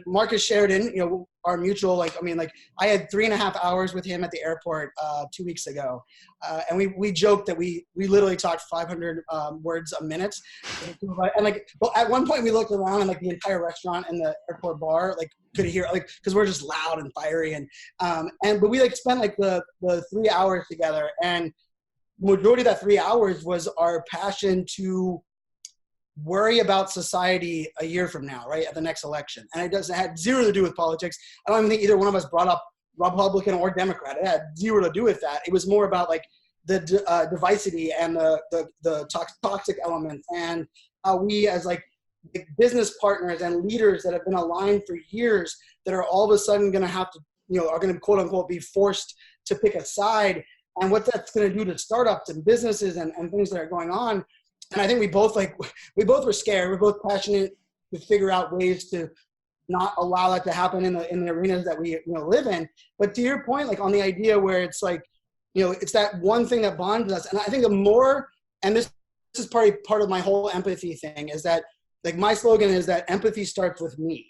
Marcus Sheridan, our mutual, I had 3.5 hours with him at the airport 2 weeks ago. And we joked that we literally talked 500 words a minute. And at one point we looked around and the entire restaurant and the airport bar, could hear, cause we're just loud and fiery. But we spent the 3 hours together, and majority of that 3 hours was our passion to worry about society a year from now, right, at the next election. And it had zero to do with politics. I don't even think either one of us brought up Republican or Democrat. It had zero to do with that. It was more about the diversity and the toxic elements, and how we as business partners and leaders that have been aligned for years that are all of a sudden going to have to, are going to quote unquote be forced to pick a side, and what that's going to do to startups and businesses and things that are going on. And I think we both were scared. We're both passionate to figure out ways to not allow that to happen in the arenas that we live in. But to your point, on the idea where it's it's that one thing that bonds us. And I think the more, and this is part of my whole empathy thing, is that like my slogan is that empathy starts with me.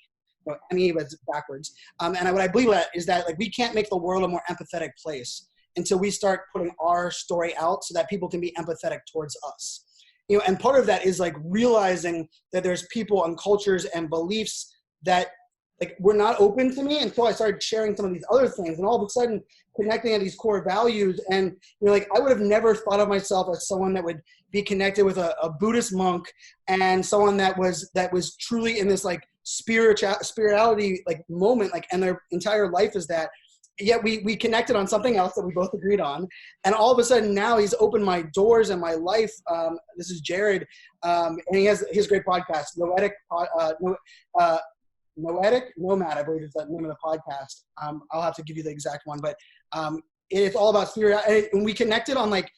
Me, but it's backwards. And what I believe is that like we can't make the world a more empathetic place until we start putting our story out so that people can be empathetic towards us. And part of that is like realizing that there's people and cultures and beliefs that like were not open to me until I started sharing some of these other things, and all of a sudden connecting on these core values. And like I would have never thought of myself as someone that would be connected with a Buddhist monk and someone that was truly in this like spirituality like moment, like, and their entire life is that. Yet we connected on something else that we both agreed on, and all of a sudden now he's opened my doors and my life. This is Jared, and he has a great podcast, Noetic Nomad, I believe is the name of the podcast. I'll have to give you the exact one, but it's all about spirituality. And we connected on like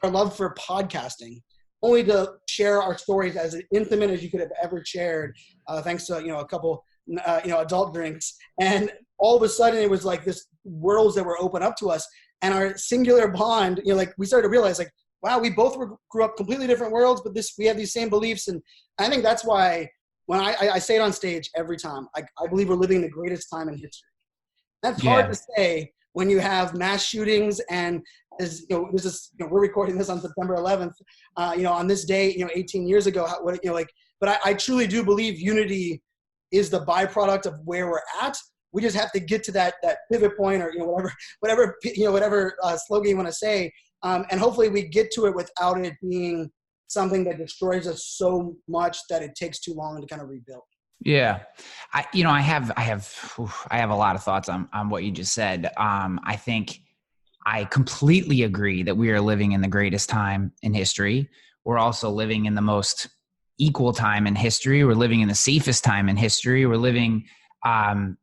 our love for podcasting, only to share our stories as intimate as you could have ever shared, thanks to a couple adult drinks. And all of a sudden it was like this worlds that were open up to us, and our singular bond, like we started to realize like, wow, we both grew up completely different worlds, but we have these same beliefs. And I think that's why when I say it on stage every time, I believe we're living the greatest time in history. That's hard to say when you have mass shootings, and we're recording this on September 11th, on this day, 18 years ago, but I truly do believe unity is the byproduct of where we're at. We just have to get to that pivot point, or whatever slogan you want to say, and hopefully we get to it without it being something that destroys us so much that it takes too long to kind of rebuild. Yeah, I have a lot of thoughts on what you just said. I think I completely agree that we are living in the greatest time in history. We're also living in the most equal time in history. We're living in the safest time in history. We're living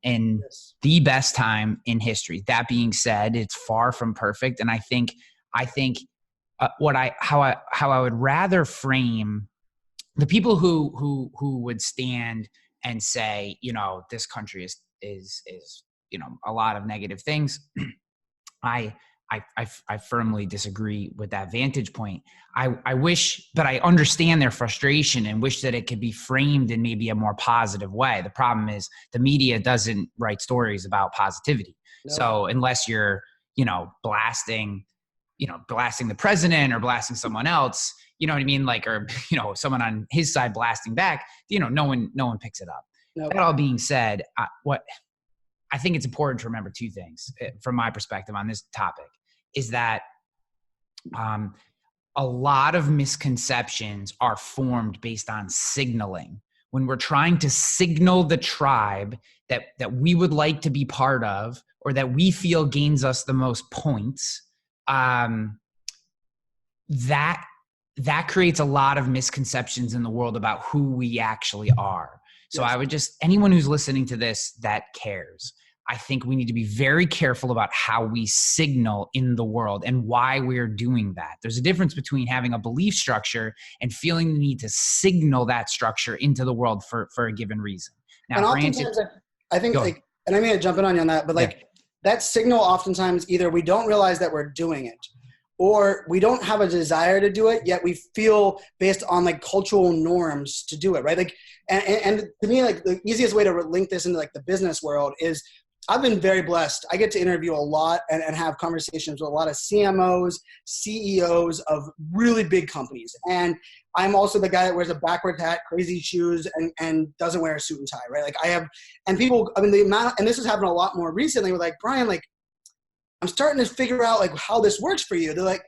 in the best time in history. That being said, it's far from perfect, and I think how I would rather frame the people who would stand and say, this country is a lot of negative things. I firmly disagree with that vantage point. I wish, but I understand their frustration and wish that it could be framed in maybe a more positive way. The problem is the media doesn't write stories about positivity. No. So unless you're, blasting the president or blasting someone else, you know what I mean? Like, or, someone on his side blasting back, no one picks it up. No. That all being said, I think it's important to remember two things from my perspective on this topic is that a lot of misconceptions are formed based on signaling. When we're trying to signal the tribe that we would like to be part of, or that we feel gains us the most points, that creates a lot of misconceptions in the world about who we actually are. So yes. I would anyone who's listening to this that cares, I think we need to be very careful about how we signal in the world and why we're doing that. There's a difference between having a belief structure and feeling the need to signal that structure into the world for a given reason. Now, and oftentimes, I think, and I mean to jump in on that, but that signal, oftentimes either we don't realize that we're doing it, or we don't have a desire to do it, yet we feel based on like cultural norms to do it, right? Like, and to me, like the easiest way to link this into like the business world is I've been very blessed. I get to interview a lot and have conversations with a lot of CMOs, CEOs of really big companies. And I'm also the guy that wears a backwards hat, crazy shoes, and doesn't wear a suit and tie, right? Like people, the amount, and this has happened a lot more recently with like, Brian, like, I'm starting to figure out like how this works for you. They're like,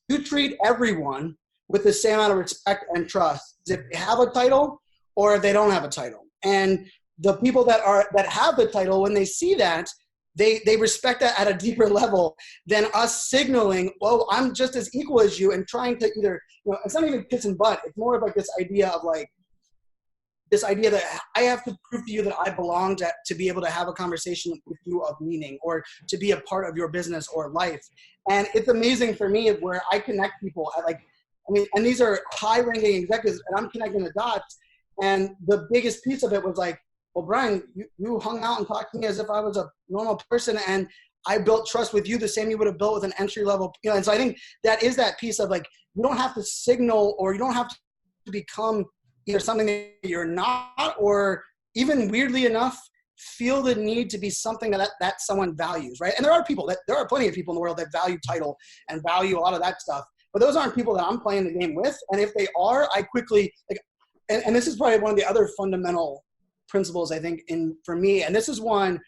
you treat everyone with the same amount of respect and trust if they have a title or if they don't have a title. And the people that have the title, when they see that, they respect that at a deeper level than us signaling, well, I'm just as equal as you, and trying to either, it's not even kiss and butt. It's more of like this idea of like, this idea that I have to prove to you that I belong to be able to have a conversation with you of meaning, or to be a part of your business or life. And it's amazing for me where I connect people and these are high ranking executives, and I'm connecting the dots. And the biggest piece of it was like, well, Brian, you hung out and talked to me as if I was a normal person, and I built trust with you the same you would have built with an entry level, and so I think that is that piece of like, you don't have to signal, or you don't have to become either something that you're not, or even weirdly enough, feel the need to be something that someone values, right? And there are plenty of people in the world that value title and value a lot of that stuff, but those aren't people that I'm playing the game with. And if they are, I quickly, like, and this is probably one of the other fundamental principles, I think, for me, and this is one,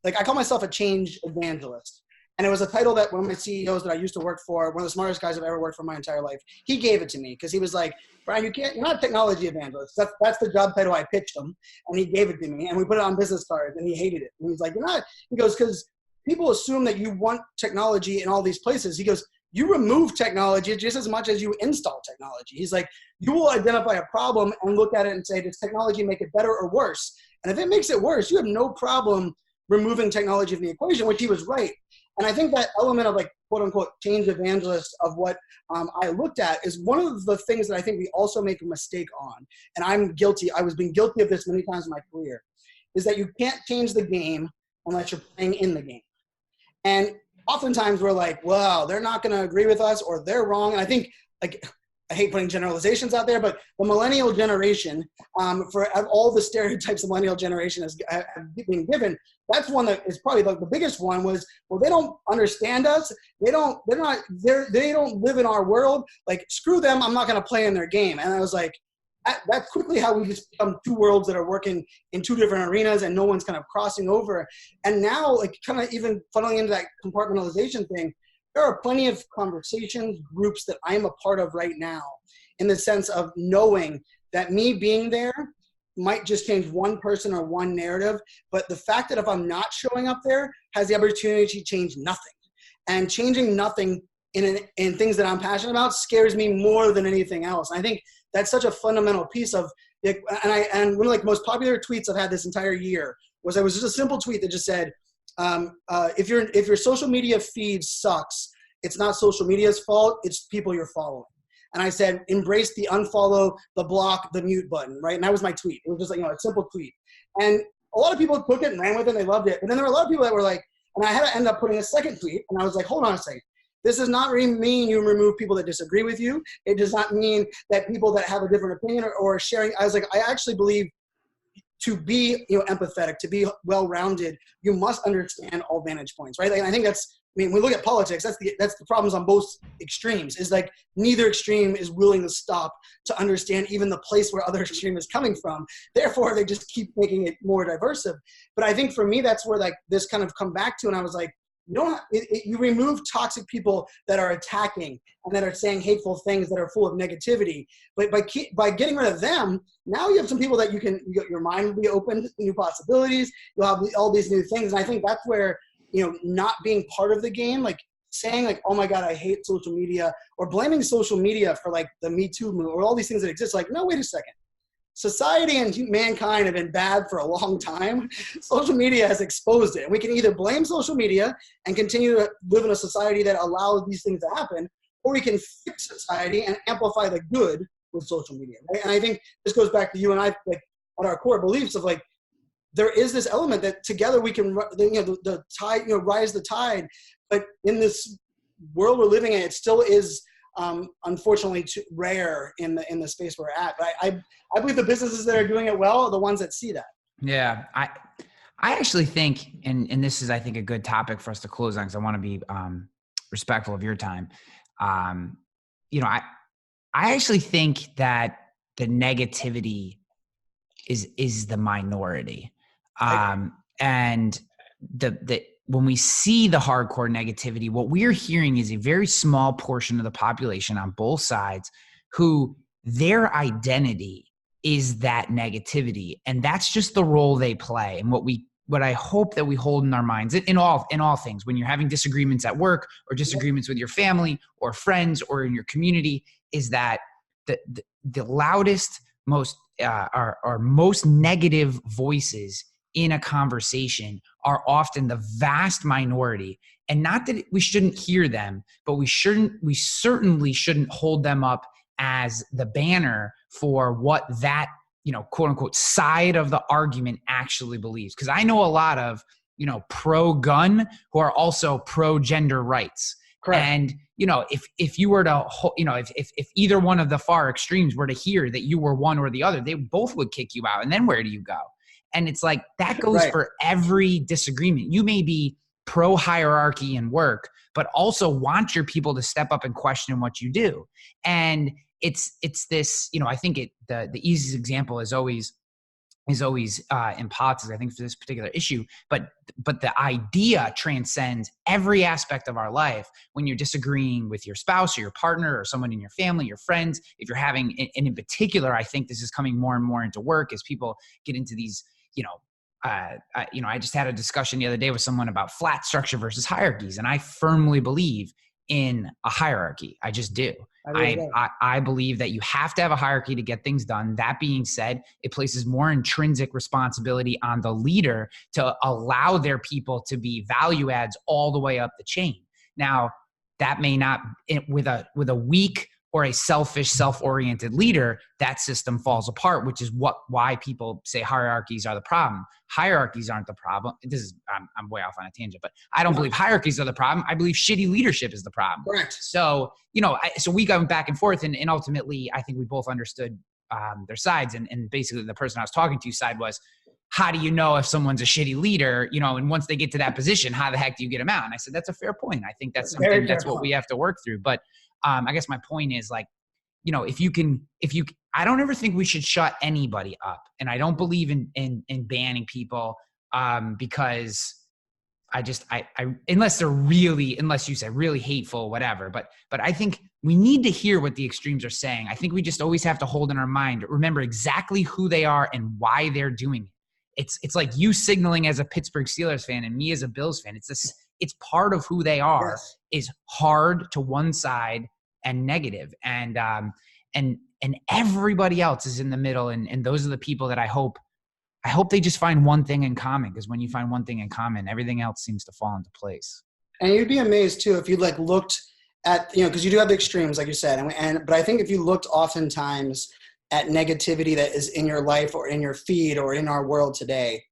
like, I call myself a change evangelist. And it was a title that one of my CEOs that I used to work for, one of the smartest guys I've ever worked for my entire life, he gave it to me because he was like, Brian, you're not a technology evangelist. That's the job title I pitched him. And he gave it to me, and we put it on business cards, and he hated it. And he's like, you're not, he goes, because people assume that you want technology in all these places. He goes, you remove technology just as much as you install technology. He's like, you will identify a problem and look at it and say, does technology make it better or worse? And if it makes it worse, you have no problem removing technology from the equation, which he was right. And I think that element of, like, quote unquote change evangelist of what I looked at is one of the things that I think we also make a mistake on. And I'm guilty. I was being guilty of this many times in my career, is that you can't change the game unless you're playing in the game. And oftentimes we're like, well, they're not going to agree with us, or they're wrong. And I think, like, I hate putting generalizations out there, but the millennial generation, for all the stereotypes the millennial generation has been given, that's one that is probably the biggest one. Was, well, they don't understand us. They don't live in our world. Like, screw them. I'm not going to play in their game. And I was like, that's quickly how we just become two worlds that are working in two different arenas, and no one's kind of crossing over. And now, like, kind of even funneling into that compartmentalization thing, there are plenty of conversations, groups that I'm a part of right now, in the sense of knowing that me being there might just change one person or one narrative, but the fact that if I'm not showing up there has the opportunity to change nothing. And changing nothing in things that I'm passionate about scares me more than anything else. And I think that's such a fundamental piece of it. And one of the most popular tweets I've had this entire year was just a simple tweet that just said, if your social media feed sucks, it's not social media's fault, it's people you're following. And I said, embrace the unfollow, the block, the mute button, right? And that was my tweet. It was just like, a simple tweet. And a lot of people took it and ran with it, and they loved it. But then there were a lot of people that were like, and I had to end up putting a second tweet, and I was like, hold on a second. This does not really mean you remove people that disagree with you. It does not mean that people that have a different opinion or sharing. I was like, I actually believe to be empathetic, to be well-rounded, you must understand all vantage points, right? Like, and I think when we look at politics, that's the problems on both extremes, is like neither extreme is willing to stop to understand even the place where other extreme is coming from. Therefore, they just keep making it more diverse. But I think for me, that's where like this kind of come back to, and I was like, you remove toxic people that are attacking and that are saying hateful things that are full of negativity. But by getting rid of them, now you have some people that your mind will be open to new possibilities. You'll have all these new things. And I think that's where, not being part of the game, like saying like, oh my God, I hate social media, or blaming social media for like the Me Too movement or all these things that exist. Like, no, wait a second. Society and mankind have been bad for a long time. Social media has exposed it. And we can either blame social media and continue to live in a society that allows these things to happen, or we can fix society and amplify the good with social media. Right? And I think this goes back to you and I, like, on our core beliefs of like, there is this element that together we can, the tide, rise the tide. But in this world we're living in, it still is unfortunately too rare in the space we're at. But I believe the businesses that are doing it well are the ones that see that. Yeah, I actually think, and this is, I think, a good topic for us to close on, because I want to be respectful of your time. I actually think that the negativity is the minority. And when we see the hardcore negativity, what we're hearing is a very small portion of the population on both sides who their identity is that negativity. And that's just the role they play. And what I hope that we hold in our minds in all things, when you're having disagreements at work or disagreements with your family or friends or in your community, is that the loudest, most negative voices in a conversation are often the vast minority. And not that we shouldn't hear them, but we certainly shouldn't hold them up as the banner for what that, quote unquote, side of the argument actually believes. Because I know a lot of pro gun who are also pro gender rights. Correct. And, if you were to, if either one of the far extremes were to hear that you were one or the other, they both would kick you out. And then where do you go? And it's like, that goes for every disagreement. You may be pro hierarchy in work, but also want your people to step up and question what you do. And it's this, I think the easiest example is always in politics, I think, for this particular issue, but the idea transcends every aspect of our life. When you're disagreeing with your spouse or your partner or someone in your family, your friends, if you're having, and in particular, I think this is coming more and more into work as people get into these, I just had a discussion the other day with someone about flat structure versus hierarchies. And I firmly believe in a hierarchy. I just do. I believe that you have to have a hierarchy to get things done. That being said, it places more intrinsic responsibility on the leader to allow their people to be value adds all the way up the chain. Now, that may not, with a weak or a selfish, self-oriented leader, that system falls apart, which is why people say hierarchies are the problem. Hierarchies aren't the problem. I'm way off on a tangent, but I don't believe hierarchies are the problem. I believe shitty leadership is the problem. Correct. So, so we go back and forth, and ultimately, I think we both understood their sides. And basically, the person I was talking to side was, how do you know if someone's a shitty leader? And once they get to that position, how the heck do you get them out? And I said, that's a fair point. I think that's what we have to work through. But I guess my point is, like, I don't ever think we should shut anybody up. And I don't believe in banning people because unless you say really hateful, whatever. But I think we need to hear what the extremes are saying. I think we just always have to hold in our mind, remember exactly who they are and why they're doing it. It's like you signaling as a Pittsburgh Steelers fan and me as a Bills fan. It's part of who they are. Yes. Is hard to one side and negative, and everybody else is in the middle, and those are the people that I hope they just find one thing in common, because when you find one thing in common, everything else seems to fall into place. And you'd be amazed too if you looked at, because you do have the extremes, like you said, but I think if you looked oftentimes at negativity that is in your life or in your feed or in our world today,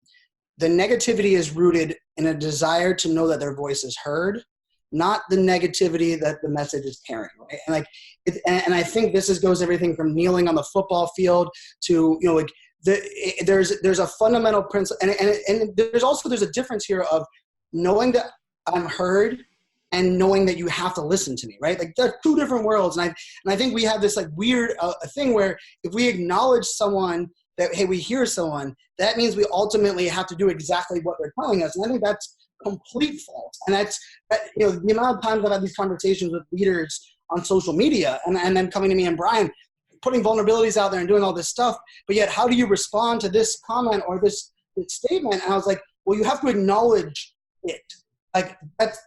the negativity is rooted in a desire to know that their voice is heard, not the negativity that the message is carrying. Right? And I think this goes everything from kneeling on the football field to, there's a fundamental principle. And there's a difference here of knowing that I'm heard and knowing that you have to listen to me, right? Like, they're two different worlds. And I think we have this weird thing where if we acknowledge someone that, hey, we hear someone, that means we ultimately have to do exactly what they're telling us. And I think that's complete fault. And the amount of times I've had these conversations with leaders on social media and then coming to me and Brian, putting vulnerabilities out there and doing all this stuff, but yet how do you respond to this comment or this statement? And I was like, well, you have to acknowledge it. Like,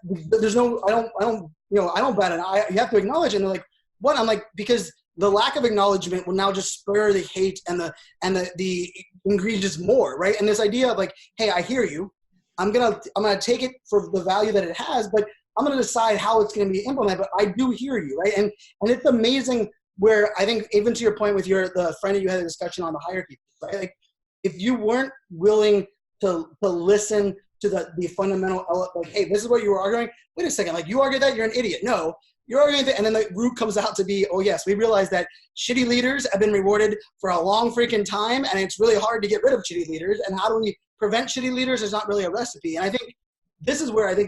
there's no, I don't bat an eye. You have to acknowledge it. And they're like, what? I'm like, because the lack of acknowledgement will now just spur the hate and the ingredients more, right? And this idea of like, hey, I hear you. I'm gonna take it for the value that it has, but I'm gonna decide how it's gonna be implemented. But I do hear you, right? And it's amazing where I think, even to your point with the friend that you had a discussion on the hierarchy, right? Like, if you weren't willing to listen to the fundamental, like, hey, this is what you were arguing. Wait a second, like, you argue that, you're an idiot. No, you're arguing that, and then the root comes out to be, oh yes, we realize that shitty leaders have been rewarded for a long freaking time, and it's really hard to get rid of shitty leaders. And how do we prevent shitty leaders? Is not really a recipe. And I think this is where to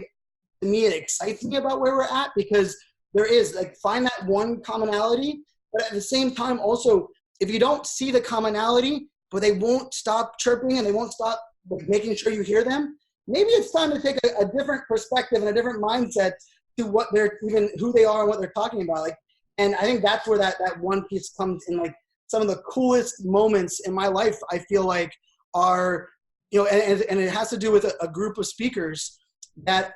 me, it excites me about where we're at, because there is, like, find that one commonality, but at the same time also, if you don't see the commonality, but they won't stop chirping and they won't stop making sure you hear them, maybe it's time to take a different perspective and a different mindset to what who they are and what they're talking about. Like, and I think that's where that one piece comes in. Like, some of the coolest moments in my life, I feel like, are, and it has to do with a group of speakers that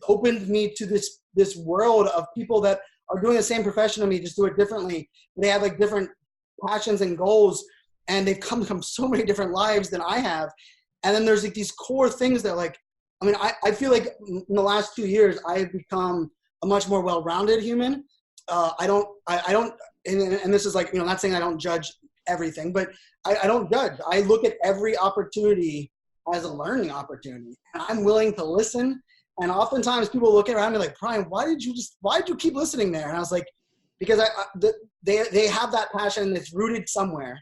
opened me to this world of people that are doing the same profession as me, just do it differently. They have like different passions and goals, and they've come from so many different lives than I have. And then there's like these core things that, like, I feel like in the last 2 years, I've become a much more well-rounded human. I don't, and this is like, not saying I don't judge everything, but I don't judge. I look at every opportunity as a learning opportunity. And I'm willing to listen. And oftentimes people looking around me like, Brian, why did you keep listening there? And I was like, because they have that passion that's rooted somewhere.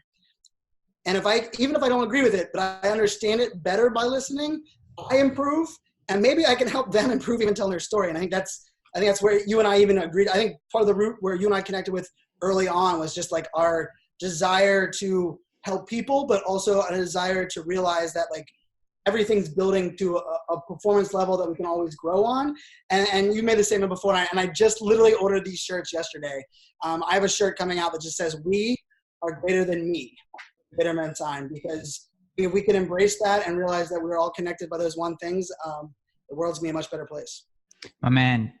And even if I don't agree with it, but I understand it better by listening, I improve, and maybe I can help them improve even telling their story. And I think that's where you and I even agreed. I think part of the root where you and I connected with early on was just like our desire to help people, but also a desire to realize that like everything's building to a performance level that we can always grow on. And you made the statement before, and I just literally ordered these shirts yesterday. I have a shirt coming out that just says, "We are greater than me," Bitterman sign, because if we can embrace that and realize that we're all connected by those one things, the world's gonna be a much better place. My man,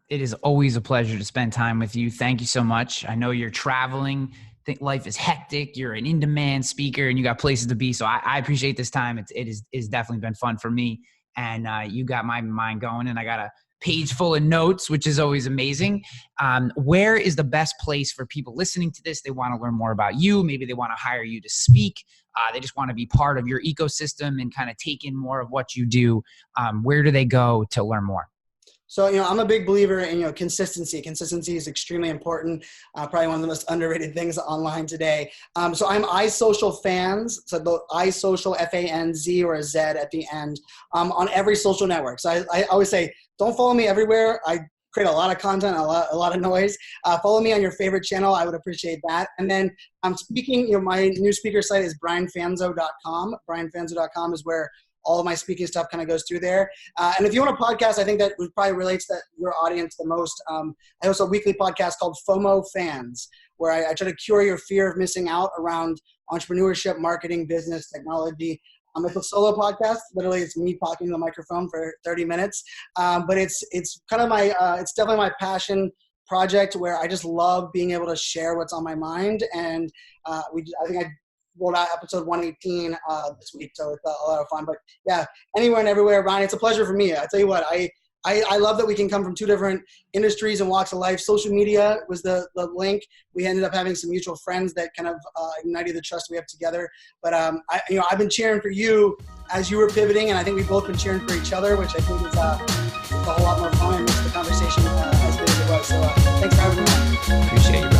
it is always a pleasure to spend time with you. Thank you so much. I know you're traveling. I think life is hectic. You're an in-demand speaker and you got places to be. So I appreciate this time. It is definitely been fun for me. And you got my mind going, and I got a page full of notes, which is always amazing. Where is the best place for people listening to this? They want to learn more about you. Maybe they want to hire you to speak. They just want to be part of your ecosystem and kind of take in more of what you do. Where do they go to learn more? So, I'm a big believer in, consistency. Consistency is extremely important. Probably one of the most underrated things online today. So I'm iSocialFanz. So the iSocial, F-A-N-Z, or a Z at the end, on every social network. So I always say, don't follow me everywhere. I create a lot of content, a lot of noise. Follow me on your favorite channel. I would appreciate that. And then I'm speaking, my new speaker site is brianfanzo.com. brianfanzo.com is where all of my speaking stuff kind of goes through there. And if you want a podcast, I think that probably relates to your audience the most. I host a weekly podcast called FOMO Fans, where I try to cure your fear of missing out around entrepreneurship, marketing, business, technology. It's a solo podcast. Literally, it's me talking to the microphone for 30 minutes. But it's kind of it's definitely my passion project, where I just love being able to share what's on my mind. And I think I rolled out episode 118 this week, so it's a lot of fun. But yeah, anywhere and everywhere, Ryan, it's a pleasure for me. I tell you what, I love that we can come from two different industries and walks of life. Social media was the link. We ended up having some mutual friends that kind of ignited the trust we have together. But I've been cheering for you as you were pivoting, and I think we've both been cheering for each other, which I think is a whole lot more fun and makes the conversation as good as it was. So thanks for having me on. Appreciate it.